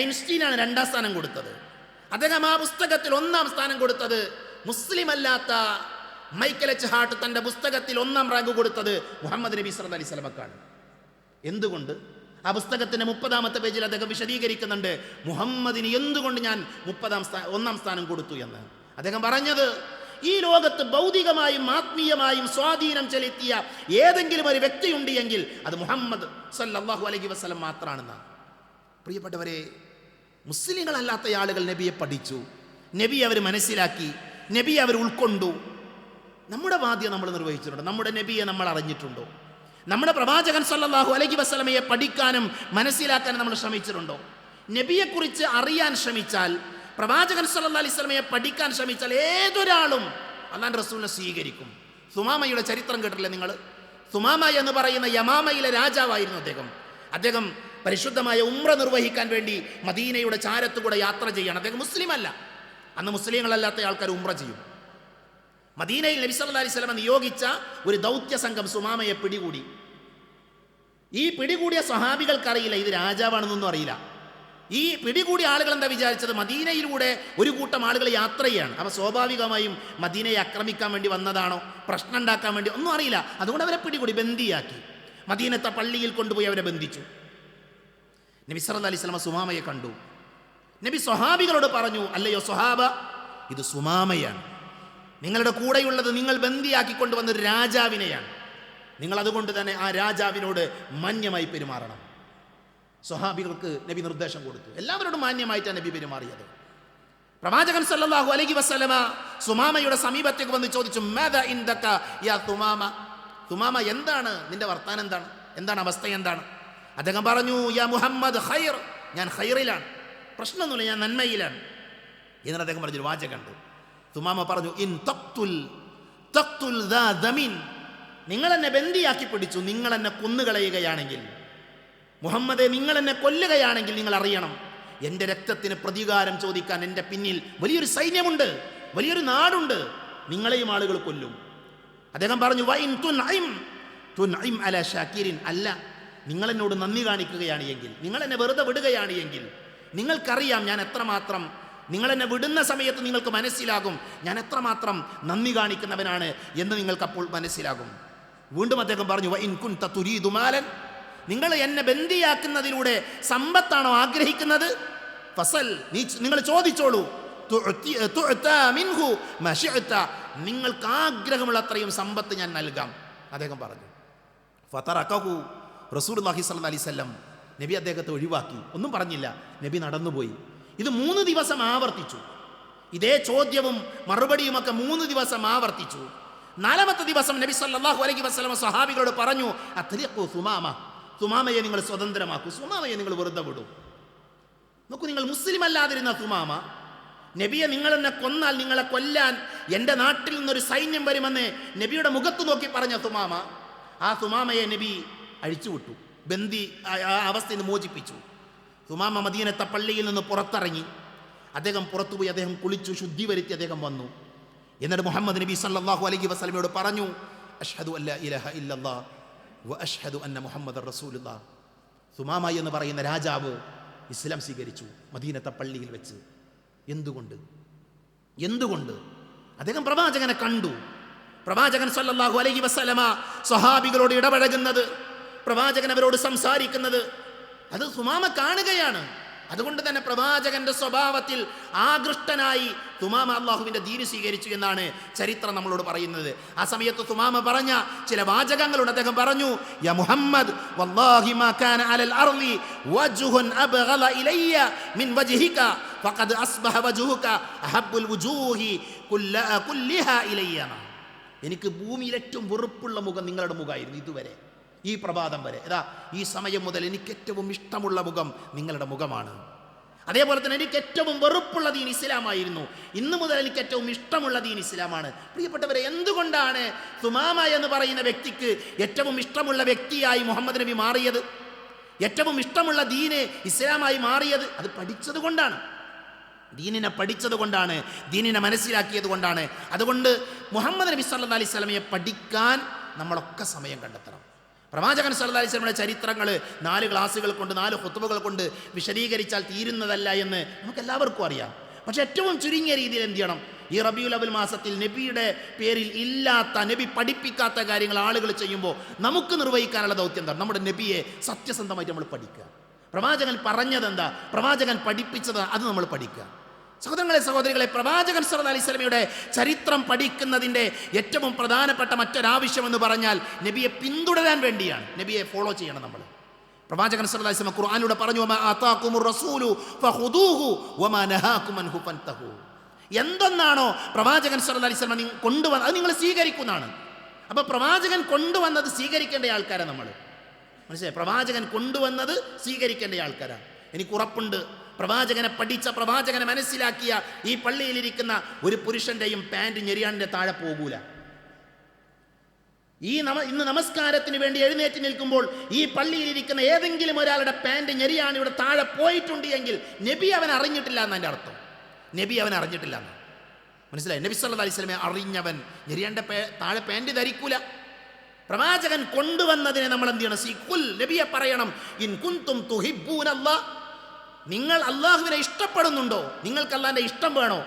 ഐൻസ്റ്റീനാണ്, 2ാം സ്ഥാനം കൊടുത്തത്. അദ്ദേഹം ആ പുസ്തകത്തിൽ 1ാം സ്ഥാനം കൊടുത്തത് മുസ്ലിം അല്ലാത്ത മൈക്കൽ എച്ച് ഹാർട്ട് തൻ്റെ പുസ്തകത്തിൽ 1ാം റാങ്ക് കൊടുത്തത് മുഹമ്മദ് നബി സല്ലല്ലാഹു അലൈഹി വസല്ലമക്കാണ്. എന്തുകൊണ്ട്? ആ പുസ്തകത്തിൻ്റെ 30ാമത്തെ പേജിൽ അദ്ദേഹം വിശദീകരിക്കുന്നുണ്ട് മുഹമ്മദിന് എന്തുകൊണ്ട് ഞാൻ 1ാം സ്ഥാനം കൊടുത്തു എന്ന്. അദ്ദേഹം പറഞ്ഞത്, ഈ ലോകത്ത് ഭൗതികമായും ആത്മീയമായും സ്വാധീനം ചെലുത്തിയ ഏതെങ്കിലും ഒരു വ്യക്തിയുണ്ട് എങ്കിൽ അത് മുഹമ്മദ് സല്ലല്ലാഹു അലൈഹി വസല്ലം മാത്രമാണെന്നാണ്. പ്രിയപ്പെട്ടവരെ, മുസ്ലിങ്ങളല്ലാത്ത ആളുകൾ നബിയെ പഠിച്ചു, നബി അവർ മനസ്സിലാക്കി, നബി അവർ ഉൾക്കൊണ്ടു. നമ്മുടെ ബാധ്യത നമ്മൾ നിർവഹിച്ചിട്ടുണ്ടോ? നമ്മുടെ നബിയെ നമ്മൾ അറിഞ്ഞിട്ടുണ്ടോ? നമ്മുടെ പ്രവാചകൻ സല്ലല്ലാഹു അലൈഹി വസല്ലമയെ പഠിക്കാനും മനസ്സിലാക്കാനും നമ്മൾ ശ്രമിച്ചിട്ടുണ്ടോ? നബിയെക്കുറിച്ച് അറിയാൻ ശ്രമിച്ചാൽ, പ്രവാചകൻ സല്ലല്ലാഹു അലൈഹി വസല്ലമയെ പഠിക്കാൻ ശ്രമിച്ചാൽ ഏതൊരാളും അല്ലാഹുവിന്റെ റസൂലിനെ സ്വീകരിക്കും. സുമാമയുടെ ചരിത്രം കേട്ടില്ലേ നിങ്ങൾ? സുമാമ എന്ന് പറയുന്ന യമാമയിലെ രാജാവായിരുന്നു അദ്ദേഹം. പരിശുദ്ധമായ ഉംറ നിർവഹിക്കാൻ വേണ്ടി മദീനയുടെ ചാരത്തുകൂടെ യാത്ര ചെയ്യണം. അദ്ദേഹം മുസ്ലിം അല്ല. അന്ന് മുസ്ലിങ്ങളല്ലാത്ത ആൾക്കാർ ഉംറ ചെയ്യും. മദീനയിൽ നബി സല്ലല്ലാഹു അലൈഹി വസല്ലം നിയോഗിച്ച ഒരു ദൗത്യ സംഘം സുമാമയെ പിടികൂടി. ഈ പിടികൂടിയ സ്വഹാബികൾക്കറിയില്ല ഇത് രാജാവാണെന്നൊന്നും അറിയില്ല. ഈ പിടികൂടിയ ആളുകൾ എന്താ വിചാരിച്ചത്, മദീനയിലൂടെ ഒരു കൂട്ടം ആളുകൾ യാത്ര ചെയ്യാണ്. അപ്പോൾ സ്വാഭാവികമായും മദീനയെ ആക്രമിക്കാൻ വേണ്ടി വന്നതാണോ, പ്രശ്നം ഉണ്ടാക്കാൻ വേണ്ടി, ഒന്നും അറിയില്ല. അതുകൊണ്ട് അവരെ പിടികൂടി ബന്ദിയാക്കി മദീനത്തെ പള്ളിയിൽ കൊണ്ടുപോയി അവരെ ബന്ധിച്ചു. നബി സല്ലല്ലാഹു അലൈഹി വസല്ലം സുമാമയെ കണ്ടു. നബി സ്വഹാബികളോട് പറഞ്ഞു, അല്ലയോ സ്വഹാബ, ഇത് സുമാമയാണ്. നിങ്ങളുടെ കൂടെയുള്ളത് നിങ്ങൾ ബന്ദിയാക്കി കൊണ്ടുവന്ന ഒരു രാജാവിനെയാണ്. നിങ്ങൾ അതുകൊണ്ട് തന്നെ ആ രാജാവിനോട് മാന്യമായി പെരുമാറണം. സ്വഹാബികൾക്ക് നബി നിർദ്ദേശം കൊടുത്തു. എല്ലാവരോടും മാന്യമായിട്ടാണ് നബി പെരുമാറിയത്. പ്രവാചകൻ സല്ലല്ലാഹു അലൈഹി വസല്ലമ സുമാമയുടെ സമീപത്തേക്ക് വന്ന് ചോദിച്ചു, മാദാ ഇൻദക യാ തുമാമ, തുമാമ എന്താണ് നിന്റെ വർത്താനം, എന്താണ് അവസ്ഥ, എന്താണ്? അദ്ദേഹം പറഞ്ഞു, യാ മുഹമ്മദ് ഖൈർ, ഞാൻ ഖൈറിലാണ്, പ്രശ്നമൊന്നുമില്ല, ഞാൻ നന്മയിലാണ്. എന്നിട്ട് അദ്ദേഹം പറഞ്ഞൊരു വാചകമുണ്ട്. തുമാമ പറഞ്ഞു, ഇൻ തഖ്തുൽ ദാ ദമിൻ, നിങ്ങൾ എന്നെ ബന്ദിയാക്കി പിടിച്ചു, നിങ്ങൾ എന്നെ കൊന്നുകളയുകയാണെങ്കിൽ, മുഹമ്മദെ നിങ്ങൾ എന്നെ കൊല്ലുകയാണെങ്കിൽ നിങ്ങൾ അറിയണം, എൻ്റെ രക്തത്തിന് പ്രതികാരം ചോദിക്കാൻ എൻ്റെ പിന്നിൽ വലിയൊരു സൈന്യമുണ്ട്, വലിയൊരു നാടുണ്ട്, നിങ്ങളെയും ആളുകൾ കൊല്ലും. അദ്ദേഹം പറഞ്ഞു, വൈൻ തുൻഇം അലാ ഷാക്കിരിൻ, അല്ല, നിങ്ങൾ എന്നോട് നന്ദി കാണിക്കുകയാണ് എങ്കിൽ, നിങ്ങൾ എന്നെ വെറുതെ വിടുകയാണ് എങ്കിൽ, നിങ്ങൾക്കറിയാം ഞാൻ എത്രമാത്രം, നിങ്ങൾ എന്നെ വിടുന്ന സമയത്ത് നിങ്ങൾക്ക് മനസ്സിലാകും ഞാൻ എത്രമാത്രം നന്ദി കാണിക്കുന്നവനാണ് എന്ന് നിങ്ങൾക്കപ്പോൾ മനസ്സിലാകും. വീണ്ടും അദ്ദേഹം പറഞ്ഞു, വഇൻ കുൻത തുരീദു മാലൻ, നിങ്ങൾ എന്നെ ബന്ദിയാക്കുന്നതിലൂടെ സമ്പത്താണോ ആഗ്രഹിക്കുന്നത്, ഫസൽ, നിങ്ങൾ ചോദിച്ചോളൂ, നിങ്ങൾക്ക് ആഗ്രഹമുള്ള അത്രയും സമ്പത്ത് ഞാൻ നൽകാം. അദ്ദേഹം പറഞ്ഞു. ഫതറകഹു റസൂലുള്ളാഹി സ്വല്ലല്ലാഹി അലൈഹി വസല്ലം, നബി അദ്ദേഹത്തെ ഒഴിവാക്കി, ഒന്നും പറഞ്ഞില്ല, നബി നടന്നുപോയി. ഇത് 3 ദിവസം ആവർത്തിച്ചു. ഇതേ ചോദ്യവും മറുപടിയുമൊക്കെ 3 ദിവസം ആവർത്തിച്ചു. 4ാമത്തെ ദിവസം നബി സല്ലല്ലാഹു അലൈഹി വസല്ലം സ്വഹാബികളോട് പറഞ്ഞു, അത്രിഖു സുമാമ, സുമാമയെ നിങ്ങൾ സ്വതന്ത്രമാക്കൂ, സുമാമയെ നിങ്ങൾ വെറുതെ വിടൂ. നോക്കൂ, നിങ്ങൾ മുസ്ലിം അല്ലാതിരുന്ന സുമാമ, നബിയെ നിങ്ങൾ എന്നെ കൊന്നാൽ നിങ്ങളെ കൊല്ലാൻ എൻ്റെ നാട്ടിൽ നിന്നൊരു സൈന്യം വരുമെന്ന് നബിയുടെ മുഖത്ത് നോക്കി പറഞ്ഞ സുമാമ, ആ സുമാമയെ നബി അഴിച്ചുവിട്ടു, ബന്ദി അവസ്ഥയിൽ നിന്ന് മോചിപ്പിച്ചു. സുമാമ മദീനത്തെ പള്ളിയിൽ നിന്ന് പുറത്തിറങ്ങി. അദ്ദേഹം പുറത്തുപോയി, അദ്ദേഹം കുളിച്ചു, ശുദ്ധി വരുത്തി അദ്ദേഹം വന്നു. എന്നിട്ട് മുഹമ്മദ് നബി സല്ലല്ലാഹു അലൈഹി വസല്ലമയോട് പറഞ്ഞു, അഷ്ഹദു അല്ലാ ഇലാഹ ഇല്ലല്ലാഹ് വ അഷ്ഹദു അന്ന മുഹമ്മദർ റസൂലുള്ളാഹ്. സുമാമ എന്ന് പറയുന്ന രാജാവ് ഇസ്ലാം സ്വീകരിച്ചു മദീനത്തെ പള്ളിയിൽ വെച്ച്. എന്തുകൊണ്ട്? അദ്ദേഹം പ്രവാചകനെ കണ്ടു. പ്രവാചകൻ സല്ലല്ലാഹു അലൈഹി വസല്ലമ സ്വഹാബികളോട് ഇടപഴകുന്നത്, പ്രവാചകൻ അവരോട് സംസാരിക്കുന്നത്, അത് സുമാമ കാണുകയാണ്. അതുകൊണ്ട് തന്നെ പ്രവാചകന്റെ സ്വഭാവത്തിൽ ആകൃഷ്ടനായി തുമാമ അള്ളാഹുവിന്റെ ദീന് സ്വീകരിച്ചു എന്നാണ് ചരിത്രം നമ്മളോട് പറയുന്നത്. ആ സമയത്ത് തുമാമ പറഞ്ഞ ചില വാചകങ്ങളുണ്ട്. അദ്ദേഹം പറഞ്ഞു, യാ മുഹമ്മദ് വല്ലാഹി മാ കാന അലൽ അർളി വജ്ഹുൻ അബ്ഗള ഇലയ്യ മിൻ വജ്ഹിക ഫഖദ് അസ്ബഹ വജ്ഹുക അഹബ്ബുൽ വുജൂഹി കുല്ലിഹാ ഇലയ്യ. എനിക്ക് ഭൂമിയിൽ ഏറ്റവും വെറുപ്പുള്ള മുഖം നിങ്ങളുടെ മുഖമായിരുന്നു ഇതുവരെ, ഈ പ്രഭാതം വരെ. ഈ സമയം മുതൽ എനിക്ക് ഏറ്റവും ഇഷ്ടമുള്ള മുഖം നിങ്ങളുടെ മുഖമാണ്. അതേപോലെ തന്നെ എനിക്ക് ഏറ്റവും വെറുപ്പുള്ള ദീൻ ഇസ്ലാമായിരുന്നു, ഇന്നു മുതൽ എനിക്ക് ഏറ്റവും ഇഷ്ടമുള്ള ദീൻ ഇസ്ലാമാണ്. പ്രിയപ്പെട്ടവരെ, എന്തുകൊണ്ടാണ് സുമാമ എന്ന് പറയുന്ന വ്യക്തിക്ക് ഏറ്റവും ഇഷ്ടമുള്ള വ്യക്തിയായി മുഹമ്മദ് നബി മാറിയത്, ഏറ്റവും ഇഷ്ടമുള്ള ദീന് ഇസ്ലാമായി മാറിയത്? അത് പഠിച്ചത് കൊണ്ടാണ്, ദീനിനെ പഠിച്ചത് കൊണ്ടാണ്, ദീനിനെ മനസ്സിലാക്കിയത് കൊണ്ടാണ്. അതുകൊണ്ട് മുഹമ്മദ് നബി സല്ലല്ലാഹു അലൈഹി വസല്ലമയെ പഠിക്കാൻ നമ്മളൊക്കെ സമയം കണ്ടെത്തണം. പ്രവാചകൻ സല്ലല്ലാഹു അലൈഹി വസല്ലമയുടെ ചരിത്രങ്ങൾ 4 ക്ലാസ്സുകൾ കൊണ്ട്, 4 ഖുതുബകൾ കൊണ്ട് വിശദീകരിച്ചാൽ തീരുന്നതല്ല എന്ന് നമുക്കെല്ലാവർക്കും അറിയാം. പക്ഷെ ഏറ്റവും ചുരുങ്ങിയ രീതിയിൽ എന്ത് ചെയ്യണം? ഈ റബീഉൽ അവ്വൽ മാസത്തിൽ നബിയുടെ പേരിൽ ഇല്ലാത്ത, നബി പഠിപ്പിക്കാത്ത കാര്യങ്ങൾ ആളുകൾ ചെയ്യുമ്പോൾ നമുക്ക് നിർവഹിക്കാനുള്ള ദൗത്യം എന്താണ്? നമ്മുടെ നബിയെ സത്യസന്ധമായിട്ട് നമ്മൾ പഠിക്കുക. പ്രവാചകൻ പറഞ്ഞതെന്താ, പ്രവാചകൻ പഠിപ്പിച്ചത്, അത് നമ്മൾ പഠിക്കുക. സഹോദരങ്ങളെ, സഹോദരികളെ, പ്രവാചകൻ സല്ലല്ലാഹു അലൈഹി വസല്ലമയുടെ ചരിത്രം പഠിക്കുന്നതിൻ്റെ ഏറ്റവും പ്രധാനപ്പെട്ട മറ്റൊരാവശ്യമെന്ന് പറഞ്ഞാൽ നബിയെ പിന്തുടരാൻ വേണ്ടിയാണ്. നബിയെ ഫോളോ ചെയ്യണം നമ്മൾ. പ്രവാചകൻ സല്ലല്ലാഹു അലൈഹി വസല്ലം ഖുർആനിലൂടെ പറഞ്ഞു, വമാ ആതാകുമുർ റസൂലു ഫഖുദൂഹു വമാ നഹാകും അൻഹു ഫൻതഹു. എന്തെന്നാണോ പ്രവാചകൻ സല്ലല്ലാഹു അലൈഹി വസല്ലം കൊണ്ടുവന്നത് അത് നിങ്ങൾ സ്വീകരിക്കുന്നതാണ്. അപ്പോൾ പ്രവാചകൻ കൊണ്ടുവന്നത് സ്വീകരിക്കേണ്ട ആൾക്കാരാണ് നമ്മൾ. മനസ്സിലായി? പ്രവാചകൻ കൊണ്ടുവന്നത് സ്വീകരിക്കേണ്ട ആൾക്കാരാണ്. എനിക്ക് ഉറപ്പുണ്ട്, പ്രവാചകനെ പഠിച്ച, പ്രവാചകനെ മനസ്സിലാക്കിയ ഈ പള്ളിയിലിരിക്കുന്ന ഒരു പുരുഷൻ്റെയും പാൻറ് ഞെരിയാണിൻ്റെ താഴെ പോകൂല. ഇന്ന് നമസ്കാരത്തിന് വേണ്ടി എഴുന്നേറ്റ് നിൽക്കുമ്പോൾ ഈ പള്ളിയിലിരിക്കുന്ന ഏതെങ്കിലും ഒരാളുടെ പാൻറ് ഞെരിയാണ് ഇവിടെ താഴെ പോയിട്ടുണ്ട് എങ്കിൽ നബി അവൻ അറിഞ്ഞിട്ടില്ല എന്നതിൻ്റെ അർത്ഥം. നബി അവൻ അറിഞ്ഞിട്ടില്ല എന്ന് മനസ്സിലായി. നബി സല്ലല്ലാഹു അലൈഹി വസല്ലമയെ അറിഞ്ഞവൻ ഞെരിയാൻ്റെ താഴെ പാൻറ് ധരിക്കൂല. പ്രവാചകൻ കൊണ്ടുവന്നതിനെ നമ്മൾ എന്ത് ചെയ്യണം? സിഖുൽ നബിയെ പറയണം, ഇൻ കുൻതും തുഹിബ്ബൂനല്ലാഹ്, നിങ്ങൾ അള്ളാഹുവിനെ ഇഷ്ടപ്പെടുന്നുണ്ടോ? നിങ്ങൾക്ക് അള്ളാഹിന്റെ ഇഷ്ടം വേണോ?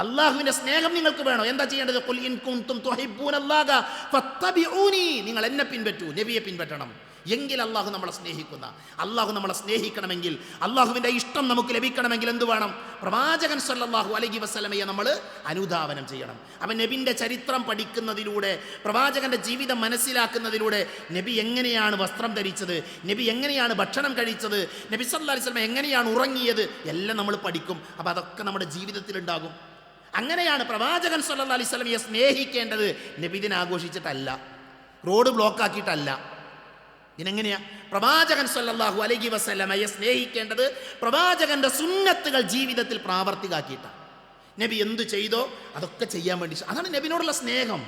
അള്ളാഹുവിന്റെ സ്നേഹം നിങ്ങൾക്ക് വേണോ? എന്താ ചെയ്യേണ്ടത്? ഖുൽ ഇൻ കുൻതും തുഹിബ്ബൂനല്ലാഹ ഫത്തബിഊനി, നിങ്ങൾ എന്നെ പിൻപറ്റൂ, നബിയെ പിൻപറ്റണം. എങ്കിൽ അള്ളാഹു നമ്മളെ സ്നേഹിക്കുന്ന, അള്ളാഹു നമ്മളെ സ്നേഹിക്കണമെങ്കിൽ, അള്ളാഹുവിൻ്റെ ഇഷ്ടം നമുക്ക് ലഭിക്കണമെങ്കിൽ എന്ത് വേണം? പ്രവാചകൻ സല്ലല്ലാഹു അലൈഹി വസല്ലമയെ നമ്മൾ അനുധാവനം ചെയ്യണം. അവൻ നബിൻ്റെ ചരിത്രം പഠിക്കുന്നതിലൂടെ, പ്രവാചകന്റെ ജീവിതം മനസ്സിലാക്കുന്നതിലൂടെ, നബി എങ്ങനെയാണ് വസ്ത്രം ധരിച്ചത്, നബി എങ്ങനെയാണ് ഭക്ഷണം കഴിച്ചത്, നബി സല്ലല്ലാഹു അലൈഹി വസല്ലം എങ്ങനെയാണ് ഉറങ്ങിയത്, എല്ലാം നമ്മൾ പഠിക്കും. അപ്പോൾ അതൊക്കെ നമ്മുടെ ജീവിതത്തിൽ ഉണ്ടാകും. അങ്ങനെയാണ് പ്രവാചകൻ സല്ലല്ലാഹു അലൈഹി വസല്ലമയെ സ്നേഹിക്കേണ്ടത്. നബിദിനം ആഘോഷിച്ചിട്ടല്ല, റോഡ് ബ്ലോക്കാക്കിയിട്ടല്ല. ഇതിനെങ്ങനെയാ പ്രവാചകൻ സല്ലല്ലാഹു അലൈഹി വസല്ലമയെ സ്നേഹിക്കേണ്ടത്? പ്രവാചകന്റെ സുന്നത്തുകൾ ജീവിതത്തിൽ പ്രാവർത്തികമാക്കിയിട്ടാണ്. നബി എന്തു ചെയ്തോ അതൊക്കെ ചെയ്യാൻ വേണ്ടി. അതാണ് നബിനോടുള്ള സ്നേഹം,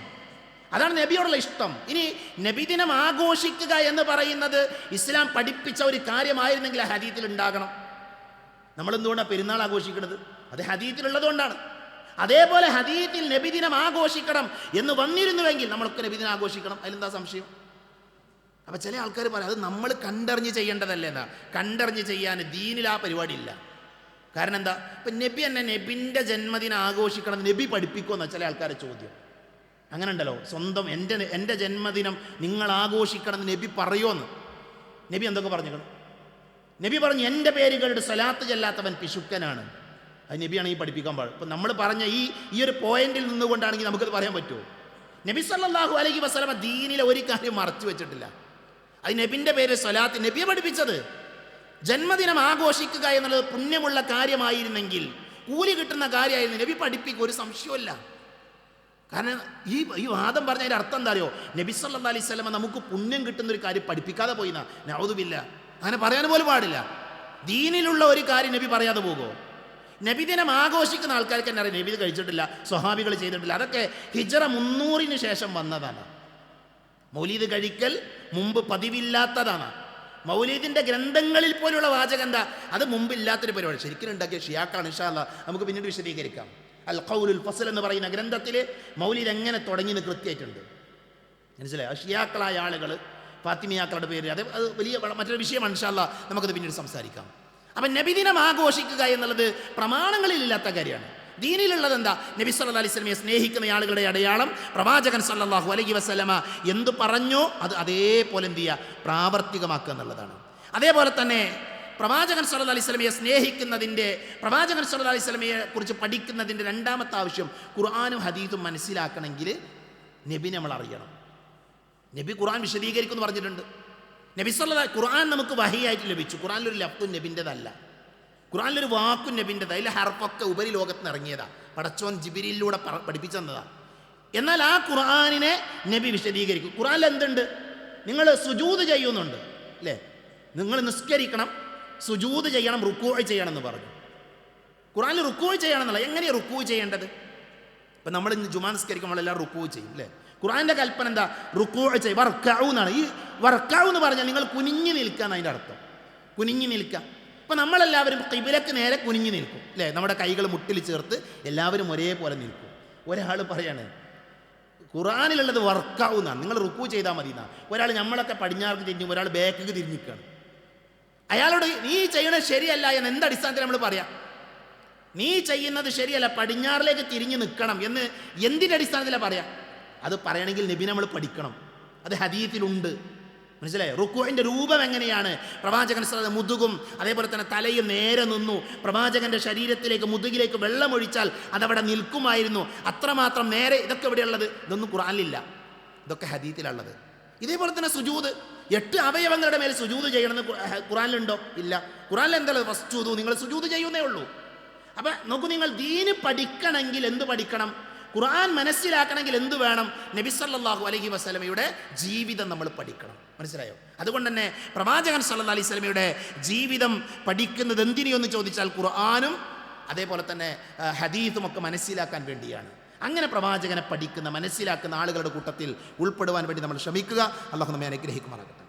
അതാണ് നബിയോടുള്ള ഇഷ്ടം. ഇനി നബിദിനം ആഘോഷിക്കുക എന്ന് പറയുന്നത് ഇസ്ലാം പഠിപ്പിച്ച ഒരു കാര്യമായിരുന്നെങ്കിൽ ആ ഹദീത്തിൽ ഉണ്ടാകണം. നമ്മളെന്തുകൊണ്ടാണ് പെരുന്നാൾ ആഘോഷിക്കുന്നത്? അത് ഹദീത്തിലുള്ളത് കൊണ്ടാണ്. അതേപോലെ ഹദീത്തിൽ നബിദിനം ആഘോഷിക്കണം എന്ന് വന്നിരുന്നുവെങ്കിൽ നമ്മളൊക്കെ നബിദിനം ആഘോഷിക്കണം. അതിലെന്താ സംശയം? അപ്പം ചില ആൾക്കാർ പറയും അത് നമ്മൾ കണ്ടറിഞ്ഞ് ചെയ്യേണ്ടതല്ലേ. എന്നാ കണ്ടറിഞ്ഞ് ചെയ്യാൻ ദീനിൽ ആ പരിപാടിയില്ല. കാരണം എന്താ? ഇപ്പം നബി തന്നെ നബിൻ്റെ ജന്മദിനം ആഘോഷിക്കണം നബി പഠിപ്പിക്കുമെന്നാണ് ചില ആൾക്കാരുടെ ചോദ്യം. അങ്ങനെ ഉണ്ടല്ലോ, സ്വന്തം എൻ്റെ ജന്മദിനം നിങ്ങൾ ആഘോഷിക്കണം എന്ന് നബി പറയുമോന്ന്. നബി എന്തൊക്കെ പറഞ്ഞിരിക്കണം? നബി പറഞ്ഞു എൻ്റെ പേരുകളുടെ സ്വലാത്ത് ചെല്ലാത്തവൻ പിശുക്കനാണ്. അത് നബിയാണ് ഈ പഠിപ്പിക്കാൻ പാടും. ഇപ്പം നമ്മൾ പറഞ്ഞ ഈ ഒരു പോയിന്റിൽ നിന്നുകൊണ്ടാണെങ്കിൽ നമുക്കത് പറയാൻ പറ്റുമോ? നബി സല്ലല്ലാഹു അലൈഹി വസല്ലമ ദീനിലെ ഒരു കാര്യം മറച്ചു വെച്ചിട്ടില്ല. അത് നബിൻ്റെ പേര് സ്വലാത്ത് നബിയെ പഠിപ്പിച്ചത്. ജന്മദിനം ആഘോഷിക്കുക എന്നുള്ളത് പുണ്യമുള്ള കാര്യമായിരുന്നെങ്കിൽ, കൂലി കിട്ടുന്ന കാര്യമായിരുന്നു, നബി പഠിപ്പിക്കുക, ഒരു സംശയമില്ല. കാരണം ഈ വാദം പറഞ്ഞതിൻ്റെ അർത്ഥം എന്താ അറിയോ? നബി സല്ലല്ലാഹു അലൈഹി വസല്ലമ നമുക്ക് പുണ്യം കിട്ടുന്ന ഒരു കാര്യം പഠിപ്പിക്കാതെ പോയിന്നാ. നഊദുബില്ലാ, അങ്ങനെ പറയാൻ പോലും പാടില്ല. ദീനിലുള്ള ഒരു കാര്യം നബി പറയാതെ പോകുമോ? നബിദിനം ആഘോഷിക്കുന്ന ആൾക്കാർക്ക് തന്നെ അറിയാം നബി ഇത് കഴിച്ചിട്ടില്ല, സ്വഹാബികൾ ചെയ്തിട്ടില്ല. അതൊക്കെ ഹിജ്റ 300 ശേഷം വന്നതാണ്. മൗലീദ് കഴിക്കൽ മുമ്പ് പതിവില്ലാത്തതാണ്. മൗലീദിൻ്റെ ഗ്രന്ഥങ്ങളിൽ പോലുള്ള വാചകം എന്താ? അത് മുമ്പില്ലാത്തൊരു പരിപാടി. ശരിക്കും ഉണ്ടാക്കിയ ഷിയാക്കളാണ്. ഇൻഷാ അല്ലാഹ് നമുക്ക് പിന്നീട് വിശദീകരിക്കാം. അൽ ഖൗലുൽ ഫസ്ൽ എന്ന് പറയുന്ന ഗ്രന്ഥത്തിൽ മൗലീദ് എങ്ങനെ തുടങ്ങിയെന്ന് കൃത്യമായിട്ടുണ്ട്. മനസ്സിലായി? ആ ഷിയാക്കളായ ആളുകൾ, ഫാത്തിമിയാക്കളുടെ പേര്, അത് വലിയ മറ്റൊരു വിഷയമാണ്. ഇൻഷാ അല്ലാഹ് നമുക്കത് പിന്നീട് സംസാരിക്കാം. അപ്പം നബിദിനം ആഘോഷിക്കുക എന്നുള്ളത് പ്രമാണങ്ങളിലില്ലാത്ത കാര്യമാണ്. ദീനിലുള്ളത് എന്താ? നബി സല്ലല്ലാഹു അലൈഹി വസല്ലമയെ സ്നേഹിക്കുന്ന ആളുകളുടെ അടയാളം പ്രവാചകൻ സല്ലല്ലാഹു അലൈഹി വസല്ലമ എന്തു പറഞ്ഞോ അത് അതേപോലെ എന്ത് ചെയ്യുക? പ്രാവർത്തികമാക്കുക എന്നുള്ളതാണ്. അതേപോലെ തന്നെ പ്രവാചകൻ സല്ലല്ലാഹു അലൈഹി വസല്ലമയെ സ്നേഹിക്കുന്നതിൻ്റെ, പ്രവാചകൻ സല്ലല്ലാഹു അലൈഹി വസല്ലമയെ കുറിച്ച് പഠിക്കുന്നതിൻ്റെ രണ്ടാമത്തെ ആവശ്യം, ഖുർആനും ഹദീസും മനസ്സിലാക്കണമെങ്കിൽ നബി നമ്മൾ അറിയണം. നബി ഖുർആൻ വിശദീകരിക്കുമെന്ന് പറഞ്ഞിട്ടുണ്ട്. നബി സല്ലല്ലാഹു ഖുർആൻ നമുക്ക് വഹിയായിട്ട് ലഭിച്ചു. ഖുർആനിലൊരു ലഫ്ദും നബിൻ്റെതല്ല, ഖുർആനിലൊരു വാക്കും നബിൻ്റെതാണ്. അതിലെ ഹർഫൊക്കെ ഉപരിലോകത്ത് നിന്ന് ഇറങ്ങിയതാണ്, പടച്ചോൻ ജിബ്രീലിലൂടെ പഠിപ്പിച്ചു തന്നതാണ്. എന്നാൽ ആ ഖുർആനിനെ നബി വിശദീകരിക്കും. ഖുർആനിൽ എന്തുണ്ട്? നിങ്ങൾ സുജൂദ് ചെയ്യുന്നുണ്ട് അല്ലേ? നിങ്ങൾ നിസ്കരിക്കണം, സുജൂദ് ചെയ്യണം, റുക്കൂഅ് ചെയ്യണം എന്ന് പറഞ്ഞു. ഖുർആനിൽ റുക്കൂഅ് ചെയ്യണം എന്നുള്ള. എങ്ങനെയാണ് റുക്കൂഅ് ചെയ്യേണ്ടത്? ഇപ്പം നമ്മൾ ഇന്ന് ജുമാ നിസ്കരിക്കുമ്പോൾ എല്ലാം റുക്കൂഅ് ചെയ്യും അല്ലേ? ഖുർആൻ്റെ കൽപ്പന എന്താ? റുക്കൂഅ് ചെയ്യും, വർക്കഉ എന്നാണ്. ഈ വർക്കഉ എന്ന് പറഞ്ഞാൽ നിങ്ങൾ കുനിഞ്ഞു നിൽക്കുക എന്നതിൻ്റെ അർത്ഥം. കുനിഞ്ഞു നിൽക്കുക. അപ്പം നമ്മളെല്ലാവരും ഖിബിലക്ക് നേരെ കുനിഞ്ഞു നിൽക്കും അല്ലേ? നമ്മുടെ കൈകൾ മുട്ടിൽ ചേർത്ത് എല്ലാവരും ഒരേപോലെ നിൽക്കും. ഒരാൾ പറയാണ് ഖുർആനിലുള്ളത് വർക്കഉ എന്നാണ്, നിങ്ങൾ റുക്കൂഅ് ചെയ്താൽ മതി എന്നാണ്. ഒരാൾ നമ്മളൊക്കെ പടിഞ്ഞാർക്ക് തിരിഞ്ഞും ഒരാൾ ബേക്കിക്ക് തിരിഞ്ഞിരിക്കുകയാണ്. അയാളോട് നീ ചെയ്യണത് ശരിയല്ല എന്ന് എന്ത് അടിസ്ഥാനത്തിൽ നമ്മൾ പറയാം? നീ ചെയ്യുന്നത് ശരിയല്ല, പടിഞ്ഞാറിലേക്ക് തിരിഞ്ഞു നിൽക്കണം എന്ന് എന്തിൻ്റെ അടിസ്ഥാനത്തിലാണ് പറയാം? അത് പറയണമെങ്കിൽ നബി നമ്മൾ പഠിക്കണം. അത് ഹദീസിലുണ്ട്. മനസ്സിലായോ? റുക്കൂഇൻ്റെ രൂപം എങ്ങനെയാണ്? പ്രവാചകൻ മുതുകും അതേപോലെ തന്നെ തലയും നേരെ നിന്നു. പ്രവാചകന്റെ ശരീരത്തിലേക്ക്, മുതുകിലേക്ക് വെള്ളമൊഴിച്ചാൽ അതവിടെ നിൽക്കുമായിരുന്നു. അത്രമാത്രം നേരെ. ഇതൊക്കെ എവിടെയുള്ളത്? ഇതൊന്നും ഖുർആനിലില്ല, ഇതൊക്കെ ഹദീസിലുള്ളത്. ഇതേപോലെ തന്നെ സുജൂദ്, 8 അവയവങ്ങളുടെ മേൽ സുജൂദ് ചെയ്യണമെന്ന് ഖുർആനിലുണ്ടോ? ഇല്ല. ഖുർആനിൽ എന്താ? ഫസ്ജൂദു, നിങ്ങൾ സുജൂദ് ചെയ്യുന്നേ ഉള്ളൂ. അപ്പം നോക്കൂ, നിങ്ങൾ ദീന് പഠിക്കണമെങ്കിൽ എന്ത് പഠിക്കണം? ഖുർആൻ മനസ്സിലാക്കണമെങ്കിൽ എന്ത് വേണം? നബി സല്ലല്ലാഹു അലൈഹി വസല്ലമയുടെ ജീവിതം നമ്മൾ പഠിക്കണം. മനസ്സിലായോ? അതുകൊണ്ട് തന്നെ പ്രവാചകൻ സല്ലല്ലാഹു അലൈഹി വസല്ലമയുടെ ജീവിതം പഠിക്കുന്നത് എന്തിനെന്ന് ചോദിച്ചാൽ ഖുർആനും അതേപോലെ തന്നെ ഹദീസും ഒക്കെ മനസ്സിലാക്കാൻ വേണ്ടിയാണ്. അങ്ങനെ പ്രവാചകനെ പഠിക്കുന്ന മനസ്സിലാക്കുന്ന ആളുകളുടെ കൂട്ടത്തിൽ ഉൾപ്പെടുവാൻ വേണ്ടി നമ്മൾ ശ്രമിക്കുക. അല്ലാഹു നമ്മെ അനുഗ്രഹിക്കുമാറാകട്ടെ.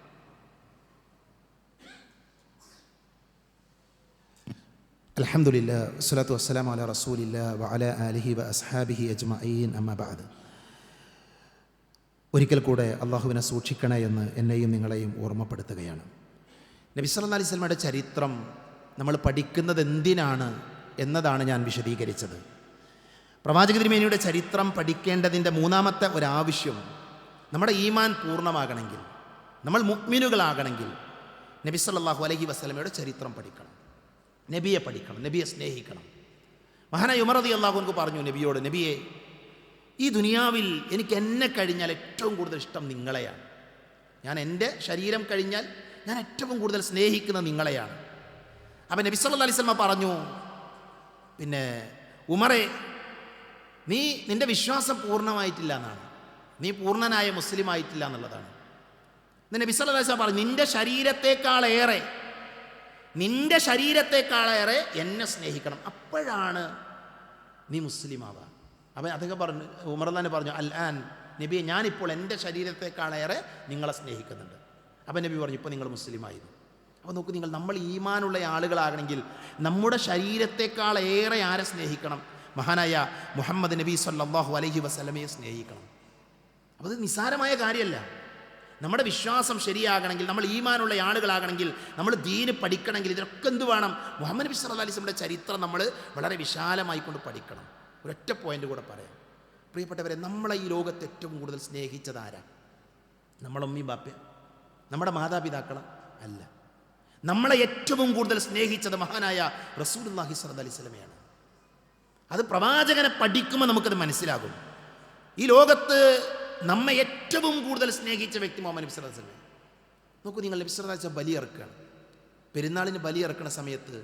അൽഹംദുലില്ലാഹ് വസ്സലാത്തു വസ്സലാമു അലാ റസൂലില്ലാഹ് വഅലാ ആലിഹി വഅസ്ഹാബിഹി അജ്മഈൻ അമ്മാ ബഅദ്. ഒരിക്കൽ കൂടെ അള്ളാഹുവിനെ സൂക്ഷിക്കണേ എന്ന് എന്നെയും നിങ്ങളെയും ഓർമ്മപ്പെടുത്തുകയാണ്. നബി സല്ലല്ലാഹു അലൈഹി വസല്ലമയുടെ ചരിത്രം നമ്മൾ പഠിക്കുന്നത് എന്തിനാണ് എന്നതാണ് ഞാൻ വിശദീകരിച്ചത്. പ്രവാചക തിരുമേനിയുടെ ചരിത്രം പഠിക്കേണ്ടതിൻ്റെ മൂന്നാമത്തെ ഒരാവശ്യം, നമ്മുടെ ഈമാൻ പൂർണ്ണമാകണമെങ്കിൽ, നമ്മൾ മുഅ്മിനുകളാകണമെങ്കിൽ നബി സല്ലല്ലാഹു അലൈഹി വസല്ലമയുടെ ചരിത്രം പഠിക്കണം, നബിയെ പഠിക്കണം, നബിയെ സ്നേഹിക്കണം. മഹാനായ ഉമർ റളിയല്ലാഹു അൻഹു പറഞ്ഞു നബിയോട്, നബിയെ, ഈ ദുനിയാവിൽ എനിക്ക് എന്നെ കഴിഞ്ഞാൽ ഏറ്റവും കൂടുതൽ ഇഷ്ടം നിങ്ങളെയാണ്. ഞാൻ എൻ്റെ ശരീരം കഴിഞ്ഞാൽ ഞാൻ ഏറ്റവും കൂടുതൽ സ്നേഹിക്കുന്നത് നിങ്ങളെയാണ്. അപ്പം നബി സല്ലല്ലാഹു അലൈഹി വസല്ലം പറഞ്ഞു, പിന്നെ ഉമറെ, നിൻ്റെ വിശ്വാസം പൂർണ്ണമായിട്ടില്ല എന്നാണ്, നീ പൂർണ്ണനായ മുസ്ലിം ആയിട്ടില്ല എന്നുള്ളതാണ്. നബി സല്ലല്ലാഹു അലൈഹി വസല്ലം പറഞ്ഞു, നിൻ്റെ ശരീരത്തെക്കാളേറെ എന്നെ സ്നേഹിക്കണം, അപ്പോഴാണ് നീ മുസ്ലിം ആവുക. അപ്പം അദ്ദേഹം പറഞ്ഞു, ഉമർ തന്നെ പറഞ്ഞു, നബിയെ, ഞാനിപ്പോൾ എൻ്റെ ശരീരത്തെക്കാളേറെ നിങ്ങളെ സ്നേഹിക്കുന്നുണ്ട്. അപ്പം നബി പറഞ്ഞു, ഇപ്പോൾ നിങ്ങൾ മുസ്ലിമായിരുന്നു. അപ്പോൾ നോക്കൂ നിങ്ങൾ, നമ്മൾ ഈമാനുള്ള ആളുകളാകണമെങ്കിൽ നമ്മുടെ ശരീരത്തെക്കാളേറെ ആരെ സ്നേഹിക്കണം? മഹാനായ മുഹമ്മദ് നബി സല്ലല്ലാഹു അലൈഹി വസല്ലമയെ സ്നേഹിക്കണം. അപ്പോൾ അത് നിസ്സാരമായ കാര്യമല്ല. നമ്മുടെ വിശ്വാസം ശരിയാകണമെങ്കിൽ, നമ്മൾ ഈമാനുള്ള ആളുകളാകണമെങ്കിൽ, നമ്മൾ ദീന് പഠിക്കണമെങ്കിൽ ഇതിനൊക്കെ എന്ത് വേണം? മുഹമ്മദ് നബി സല്ലല്ലാഹു അലൈഹി വസല്ലമയുടെ ചരിത്രം നമ്മൾ വളരെ വിശാലമായി കൊണ്ട് പഠിക്കണം. ഒരൊറ്റ പോയിന്റ് കൂടെ പറയാം. പ്രിയപ്പെട്ടവരെ, നമ്മളെ ഈ ലോകത്ത് ഏറ്റവും കൂടുതൽ സ്നേഹിച്ചതാരാ? നമ്മളെ ഉമ്മയും ബാപ്പയും, നമ്മുടെ മാതാപിതാക്കളെ അല്ല. നമ്മളെ ഏറ്റവും കൂടുതൽ സ്നേഹിച്ചത് മഹാനായ റസൂലുള്ളാഹി സ്വല്ലല്ലാഹു അലൈഹി വസല്ലമയാണ്. അത് പ്രവാചകനെ പഠിക്കുമ്പോൾ നമുക്കത് മനസ്സിലാകും. ഈ ലോകത്ത് നമ്മെ ഏറ്റവും കൂടുതൽ സ്നേഹിച്ച വ്യക്തി മുഹമ്മദ് നബി സല്ലല്ലാഹു അലൈഹി വസല്ലം. നോക്കൂ നിങ്ങൾ, നബി സല്ലല്ലാഹു അലൈഹി വസല്ലം ബലിയിറക്കുകയാണ്. പെരുന്നാളിന് ബലിയിറക്കുന്ന സമയത്ത്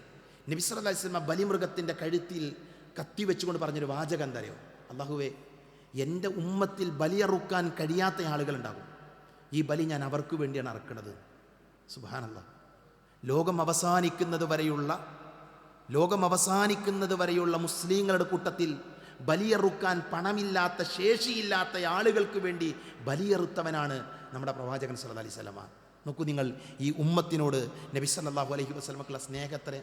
നബി സല്ലല്ലാഹു അലൈഹി വസല്ലം ബലിമൃഗത്തിൻ്റെ കഴുത്തിൽ കത്തി വെച്ചുകൊണ്ട് പറഞ്ഞൊരു വാചകം എന്താ അറിയോ? അല്ലാഹുവേ, എൻ്റെ ഉമ്മത്തിൽ ബലിയറുക്കാൻ കഴിയാത്ത ആളുകളുണ്ടാകും, ഈ ബലി ഞാൻ അവർക്ക് വേണ്ടിയാണ് അറക്കുന്നത്. സുബ്ഹാനല്ലാഹ്. ലോകം അവസാനിക്കുന്നത് വരെയുള്ള മുസ്ലിങ്ങളുടെ കൂട്ടത്തിൽ ബലിയറുക്കാൻ പണമില്ലാത്ത, ശേഷിയില്ലാത്ത ആളുകൾക്ക് വേണ്ടി ബലിയറുത്തവനാണ് നമ്മുടെ പ്രവാചകൻ സല്ലല്ലാഹു അലൈഹി വസല്ലം. നോക്കൂ നിങ്ങൾ, ഈ ഉമ്മത്തിനോട് നബി സല്ലല്ലാഹു അലൈഹി വസല്ലമക്കുള്ള സ്നേഹത്തെ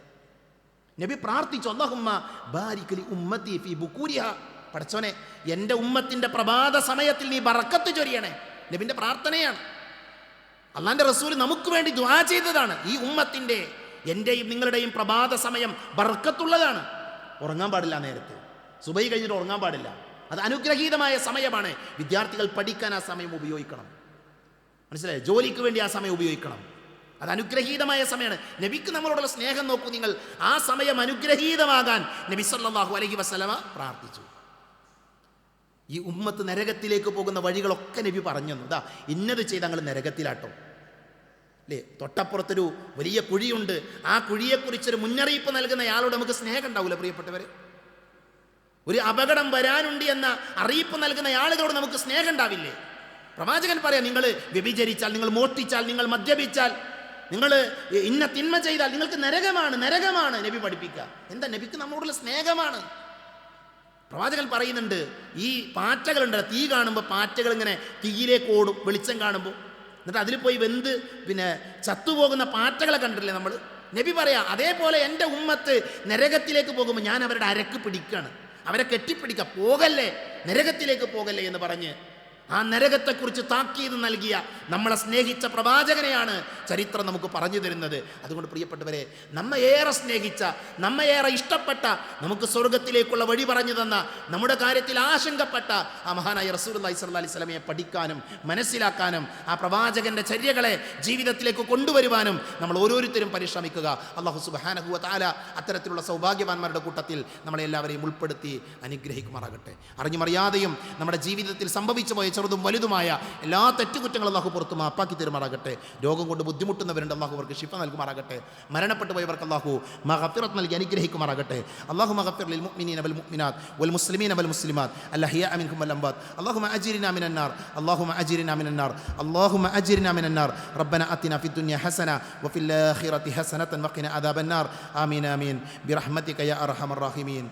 നബി പ്രാർത്ഥിച്ചു, അല്ലാഹുമ്മ ബാരിക് ലി ഉമ്മത്തി ഫീ ബുകൂരിഹാ. പടച്ചോനെ, എൻ്റെ ഉമ്മത്തിൻ്റെ പ്രഭാത സമയത്തിൽ നീ ബറക്കത്ത് ചൊരിയണേ. നബിൻ്റെ പ്രാർത്ഥനയാണ്. അള്ളാൻ്റെ റസൂൽ നമുക്ക് വേണ്ടി ദുആ ചെയ്തതാണ്. ഈ ഉമ്മത്തിൻ്റെ, എൻ്റെയും നിങ്ങളുടെയും പ്രഭാത സമയം ബർക്കത്തുള്ളതാണ്. ഉറങ്ങാൻ പാടില്ല, നേരത്തെ സുബഹി കഴിഞ്ഞിട്ട് ഉറങ്ങാൻ പാടില്ല. അത് അനുഗ്രഹീതമായ സമയമാണ്. വിദ്യാർത്ഥികൾ പഠിക്കാൻ ആ സമയം ഉപയോഗിക്കണം. മനസ്സിലായോ? ജോലിക്ക് വേണ്ടി ആ സമയം ഉപയോഗിക്കണം. അത് അനുഗ്രഹീതമായ സമയമാണ്. നബിക്ക് നമ്മളോടുള്ള സ്നേഹം നോക്കൂ നിങ്ങൾ. ആ സമയം അനുഗ്രഹീതമാകാൻ നബി സല്ലല്ലാഹു അലൈഹി വസല്ലമ പ്രാർത്ഥിച്ചു. ഈ ഉമ്മത്ത് നരകത്തിലേക്ക് പോകുന്ന വഴികളൊക്കെ നബി പറഞ്ഞു തന്നു. ഇതാ, ഇന്നത് ചെയ്ത് ഞങ്ങൾ നരകത്തിലാട്ടോ, അല്ലേ? തൊട്ടപ്പുറത്തൊരു വലിയ കുഴിയുണ്ട്, ആ കുഴിയെക്കുറിച്ചൊരു മുന്നറിയിപ്പ് നൽകുന്ന ആളോട് നമുക്ക് സ്നേഹം ഉണ്ടാവില്ല പ്രിയപ്പെട്ടവരെ? ഒരു അപകടം വരാനുണ്ട് എന്ന അറിയിപ്പ് നൽകുന്ന ആളുകളോട് നമുക്ക് സ്നേഹം ഉണ്ടാവില്ലേ? പ്രവാചകൻ പറയാം, നിങ്ങൾ വ്യഭിചരിച്ചാൽ, നിങ്ങൾ മോഷ്ടിച്ചാൽ, നിങ്ങൾ മദ്യപിച്ചാൽ, നിങ്ങൾ ഇന്ന തിന്മ ചെയ്താൽ നിങ്ങൾക്ക് നരകമാണ് നബി പഠിപ്പിക്കുക. എന്താ? നബിക്ക് നമ്മളോടുള്ള സ്നേഹമാണ്. പ്രവാചകൻ പറയുന്നുണ്ട്, ഈ പാറ്റകളുണ്ട്, തീ കാണുമ്പോൾ പാറ്റകൾ ഇങ്ങനെ തീയിലേക്ക് ഓടും വെളിച്ചം കാണുമ്പോൾ. എന്നിട്ട് അതിൽ പോയി വെന്ത് പിന്നെ ചത്തുപോകുന്ന പാറ്റകളെ കണ്ടിട്ടില്ലേ നമ്മൾ? നബി പറയാ, അതേപോലെ എൻ്റെ ഉമ്മത്ത് നരകത്തിലേക്ക് പോകുമ്പോൾ ഞാൻ അവരുടെ അരക്ക് പിടിക്കുകയാണ്, അവരെ കെട്ടിപ്പിടിക്കുക, പോകല്ലേ, നരകത്തിലേക്ക് പോകല്ലേ എന്ന് പറഞ്ഞ് ആ നരകത്തെക്കുറിച്ച് താക്കീത് നൽകിയ, നമ്മളെ സ്നേഹിച്ച പ്രവാചകനെയാണ് ചരിത്രം നമുക്ക് പറഞ്ഞു തരുന്നത്. അതുകൊണ്ട് പ്രിയപ്പെട്ടവരെ, നമ്മയേറെ സ്നേഹിച്ച, നമ്മയേറെ ഇഷ്ടപ്പെട്ട, നമുക്ക് സ്വർഗത്തിലേക്കുള്ള വഴി പറഞ്ഞു തന്ന, നമ്മുടെ കാര്യത്തിൽ ആശങ്കപ്പെട്ട ആ മഹാനായ റസൂലുള്ളാഹി സ്വല്ലല്ലാഹു അലൈഹി വസല്ലമയെ പഠിക്കാനും മനസ്സിലാക്കാനും ആ പ്രവാചകന്റെ ചര്യകളെ ജീവിതത്തിലേക്ക് കൊണ്ടുവരുവാനും നമ്മൾ ഓരോരുത്തരും പരിശ്രമിക്കുക. അല്ലാഹു സുബ്ഹാനഹു വ തആല അത്തരത്തിലുള്ള സൗഭാഗ്യവാന്മാരുടെ കൂട്ടത്തിൽ നമ്മളെല്ലാവരെയും ഉൾപ്പെടുത്തി അനുഗ്രഹിക്കുമാറാകട്ടെ. അറിഞ്ഞുമറിയാതെയും നമ്മുടെ ജീവിതത്തിൽ സംഭവിച്ചു പോയ ചെറുതും വലുതുമായ എല്ലാ തെറ്റുകുറ്റങ്ങളും അല്ലാഹു പുറത്തു മാപ്പാക്കി തരുമാറാകട്ടെ. രോഗം കൊണ്ട് ബുദ്ധിമുട്ടുന്നവരുണ്ട്, അല്ലാഹു അവർക്ക് ശിഫ നൽകുമാറാകട്ടെ. മരണപ്പെട്ടു പോയവർക്ക് അല്ലാഹു മഗ്ഫിറത്ത് നൽകി അനുഗ്രഹിക്കുമാറാകട്ടെ. അല്ലാഹു മഗ്ഫിർ ലിൽ മുഅ്മിനീന വൽ മുഅ്മിനാത്ത് വൽ മുസ്ലിമീന വൽ മുസ്ലിമാത്ത് അൽഅഹ്യാഅ മിൻഹും വൽ അംവാത്ത്. അല്ലാഹുമ്മ അജിർനാ മിനൻ നാർ, അല്ലാഹുമ്മ അജിർനാ മിനൻ നാർ, അല്ലാഹുമ്മ അജിർനാ മിനൻ നാർ. റബ്ബനാ ആതിനാ ഫിദ് ദുനിയ ഹസന വഫിൽ ആഖിറതി ഹസനതൻ വഖിനാ അദാബൻ നാർ. ആമീൻ ആമീൻ ബിറഹ്മതിക യാ അർഹമർ റഹീമീൻ.